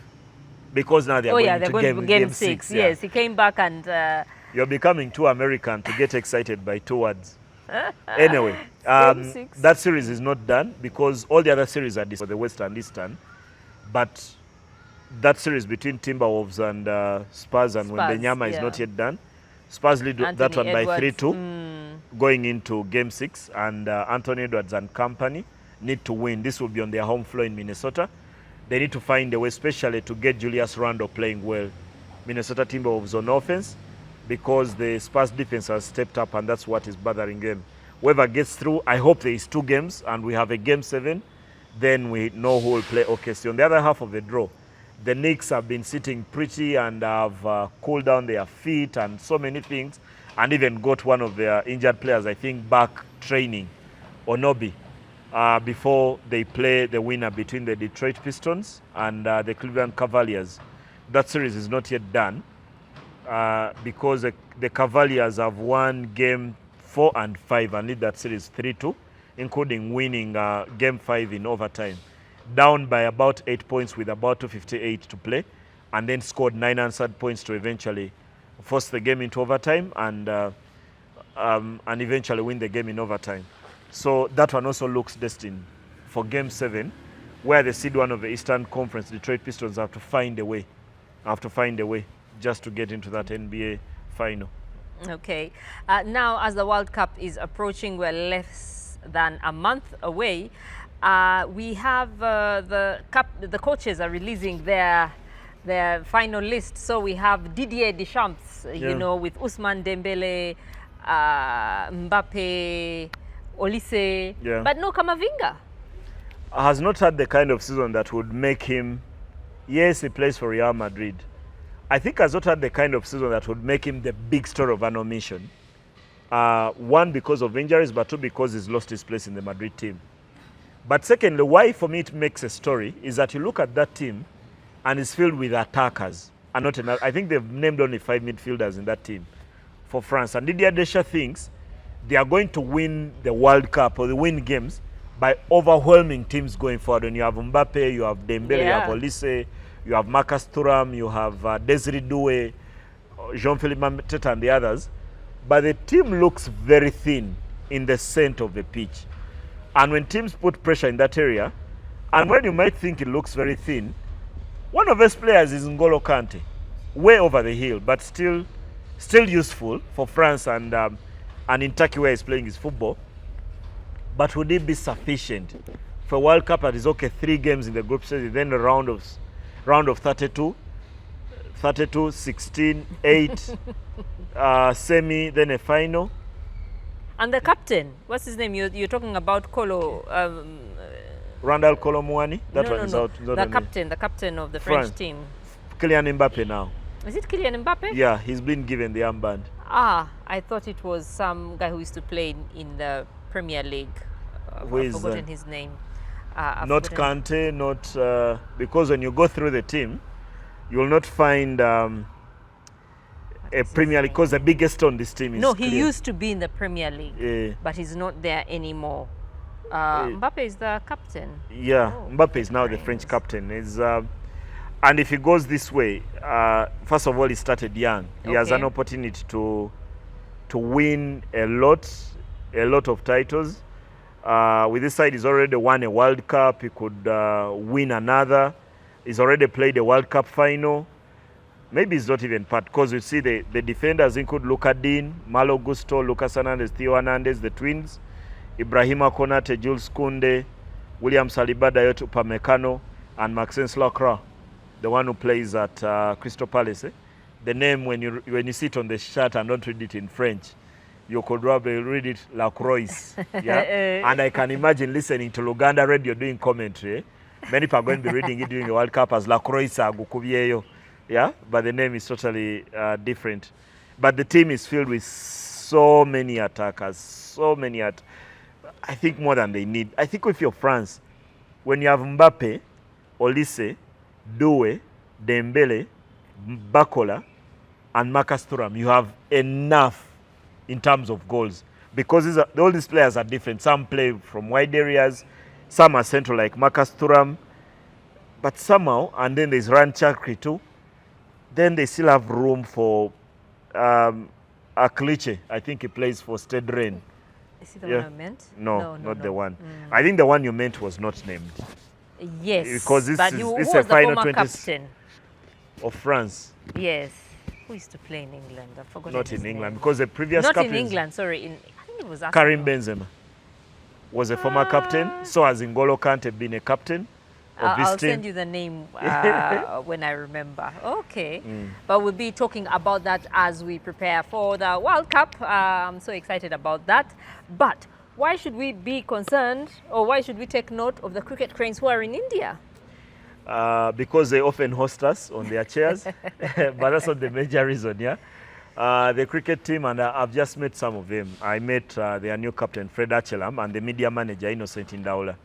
Because now they're going to game 6. Yes, he came back and... You're becoming too American to get excited by 2 words. Anyway, that series is not done because all the other series are for the West and Eastern. But that series between Timberwolves and Spurs and Wembenyama is not yet done. Spurs lead that one by 3-2 going into game 6. And Anthony Edwards and company need to win. This will be on their home floor in Minnesota. They need to find a way, especially to get Julius Randle playing well. Minnesota Timberwolves on offense, because the Spurs defense has stepped up, and that's what is bothering them. Whoever gets through, I hope there is 2 games, and we have a game 7. Then we know who will play OKC. On the other half of the draw, the Knicks have been sitting pretty and have cooled down their feet and so many things, and even got one of their injured players, I think, back training, Onobi. Before they play the winner between the Detroit Pistons and the Cleveland Cavaliers. That series is not yet done because the Cavaliers have won game 4 and 5 and lead that series 3-2, including winning game 5 in overtime. Down by about 8 points with about 2:58 to play, and then scored 9 answered points to eventually force the game into overtime and eventually win the game in overtime. So that one also looks destined for game 7, where the seed 1 of the Eastern Conference, Detroit Pistons, have to find a way. Just to get into that NBA final. Okay. Now, as the World Cup is approaching, we're less than a month away. We have the coaches are releasing their final list. So we have Didier Deschamps, you know, with Ousmane Dembele, Mbappe, Olise, but no Kamavinga. Has not had the kind of season that would make him, yes, he plays for Real Madrid. I think has not had the kind of season that would make him the big story of an omission. 1, because of injuries, but 2, because he's lost his place in the Madrid team. But secondly, why for me it makes a story is that you look at that team and it's filled with attackers. And not enough. I think they've named only 5 midfielders in that team for France. And Didier Deschamps thinks they are going to win the World Cup or they win games by overwhelming teams going forward. When you have Mbappe, you have Dembele, you have Olise, you have Marcus Thuram, you have Desiree Doué, Jean-Philippe Mateta and the others. But the team looks very thin in the center of the pitch. And when teams put pressure in that area, and when you might think it looks very thin, one of those players is N'Golo Kante, way over the hill, but still useful for France and in Turkey where he's playing his football. But would it be sufficient for a World Cup that is 3 games in the group stage, then a round of 32, 16, 8, semi, then a final? And the captain, what's his name? You're talking about Kolo. Randall Kolo Muani? That one is out. The captain of the French team. Kylian Mbappe now. Is it Kylian Mbappe? Yeah, he's been given the armband. I thought it was some guy who used to play in the Premier League. I've forgotten his name. Not Kante, not because when you go through the team, you will not find a Premier League, because the biggest on this team is he used to be in the Premier League, but he's not there anymore. Mbappe is the captain. Yeah, Mbappe is now the French captain. And if he goes this way, first of all, he started young. He has an opportunity to win a lot of titles. With this side, he's already won a World Cup. He could win another. He's already played a World Cup final. Maybe it's not even part, because you see the defenders include Luka Dean, Malo Gusto, Lucas Hernandez, Theo Hernandez, the twins, Ibrahima Konate, Jules Kounde, William Saliba, Dayot Upamecano, and Maxence Lacroix, the one who plays at Crystal Palace. The name, when you see it on the shirt and don't read it in French, you could probably read it Lacroix. Yeah? And I can imagine listening to Luganda radio doing commentary. Many people are going to be reading it during the World Cup as Lacroix Agukubieyo. Yeah, but the name is totally different. But the team is filled with so many attackers, I think more than they need. I think if you're France, when you have Mbappe, Olise, Doué, Dembele, Bakola, and Marcus Thuram, you have enough in terms of goals. Because all these players are different. Some play from wide areas, some are central like Marcus Thuram, but somehow, and then there's Ran Chakri too, then they still have room for Akliche. I think he plays for Stade Rennes. Is he the one I meant? No, not the one. I think the one you meant was not named. Yes, because this is a a final former 20 captain of France. Yes. Who used to play in England? I forgot. Not his in name. England, because the previous Not captain. in England, sorry. I think it was Karim Benzema was a former captain. So has N'Golo Kante been a captain of this I'll team. send you the name when I remember. Okay. But we'll be talking about that as we prepare for the World Cup. I'm so excited about that. But why should we be concerned, or why should we take note of the cricket cranes who are in India? Because they often host us on their chairs. But that's not the major reason, yeah? The cricket team, and I've just met some of them. I met their new captain, Fred Achelam, and the media manager, Innocent Indaula.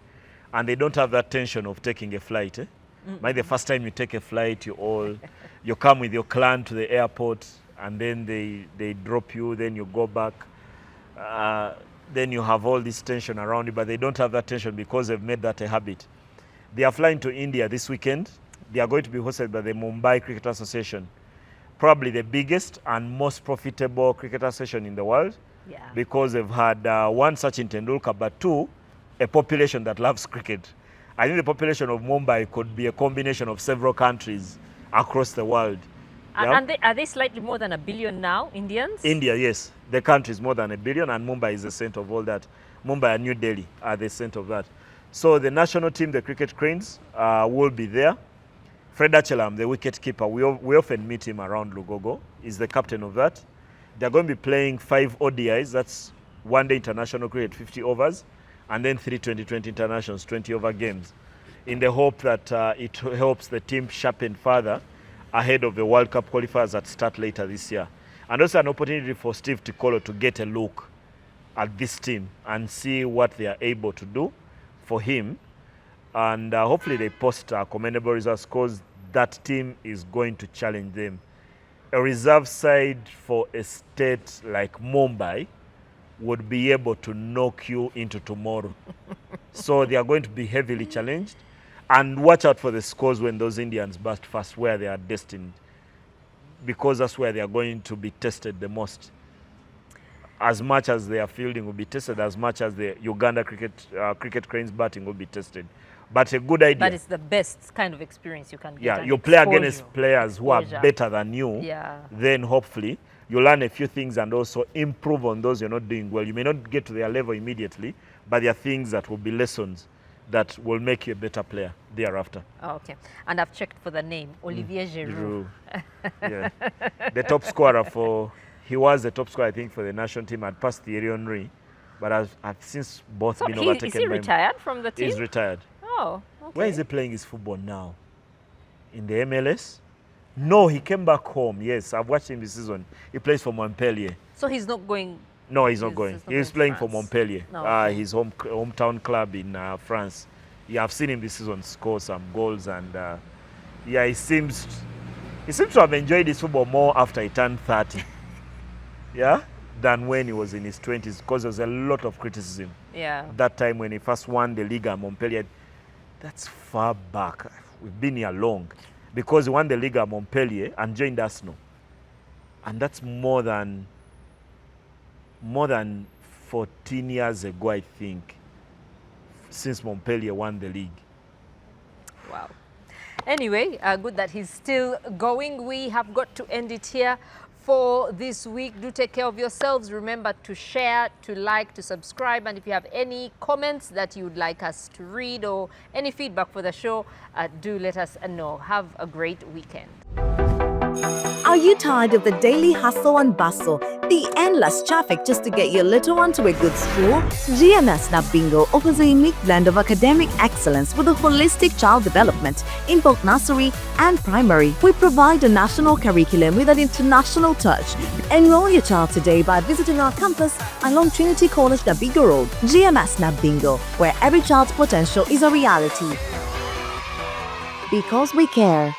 And they don't have that tension of taking a flight. Maybe the first time you take a flight, you come with your clan to the airport, and then they drop you, then you go back. Then you have all this tension around you, but they don't have that tension because they've made that a habit. They are flying to India this weekend. They are going to be hosted by the Mumbai Cricket Association, probably the biggest and most profitable cricket association in the world, because they've had one, Sachin Tendulkar, but two, a population that loves cricket. I think the population of Mumbai could be a combination of several countries across the world. And are they slightly more than 1 billion now, Indians? India, yes. The country is more than 1 billion, and Mumbai is the center of all that. Mumbai and New Delhi are the center of that. So the national team, the cricket cranes, will be there. Fred Achelam, the wicket keeper, we often meet him around Lugogo. He's the captain of that. They're going to be playing 5 ODIs, that's one-day international cricket, 50 overs, and then 3 20-20 internationals, 20-over games, in the hope that it helps the team sharpen further ahead of the World Cup qualifiers that start later this year. And also an opportunity for Steve Tikolo to get a look at this team and see what they are able to do for him. And hopefully they post commendable results, because that team is going to challenge them. A reserve side for a state like Mumbai would be able to knock you into tomorrow. So they are going to be heavily challenged. And watch out for the scores when those Indians burst first, where they are destined, because that's where they are going to be tested the most. As much as their fielding will be tested, as much as the Uganda cricket cranes batting will be tested. But a good idea. But it's the best kind of experience you can get. Yeah, you play against players who are better than you. Then hopefully you learn a few things and also improve on those you're not doing well. You may not get to their level immediately, but there are things that will be lessons that will make you a better player thereafter. Oh, okay. And I've checked for the name, Olivier Giroud. Yeah. The top scorer he was the top scorer, I think, for the national team. Had passed Thierry Henry, but I've since both been overtaken by him. Is he retired from the team? He's retired. Oh, okay. Where is he playing his football now? In the MLS? No, he came back home. Yes, I've watched him this season. He plays for Montpellier. So he's not going? No, he's not going. He's playing for Montpellier, okay. his hometown club in France. Yeah, I've seen him this season score some goals, and yeah, he seems to have enjoyed his football more after he turned 30, yeah, than when he was in his 20s, because there was a lot of criticism Yeah. That time when he first won the league at Montpellier, that's far back. We've been here long. Because he won the league at Montpellier and joined Arsenal. And that's more than 14 years ago, I think, since Montpellier won the league. Wow. Anyway, good that he's still going. We have got to end it here for this week. Do take care of yourselves. Remember to share, to like, to subscribe. And if you have any comments that you would like us to read or any feedback for the show, do let us know. Have a great weekend. Are you tired of the daily hustle and bustle, the endless traffic just to get your little one to a good school? GMS Nabingo offers a unique blend of academic excellence with a holistic child development in both nursery and primary. We provide a national curriculum with an international touch. Enroll your child today by visiting our campus along Trinity College Nabingo Road. GMS Nabingo, where every child's potential is a reality. Because we care.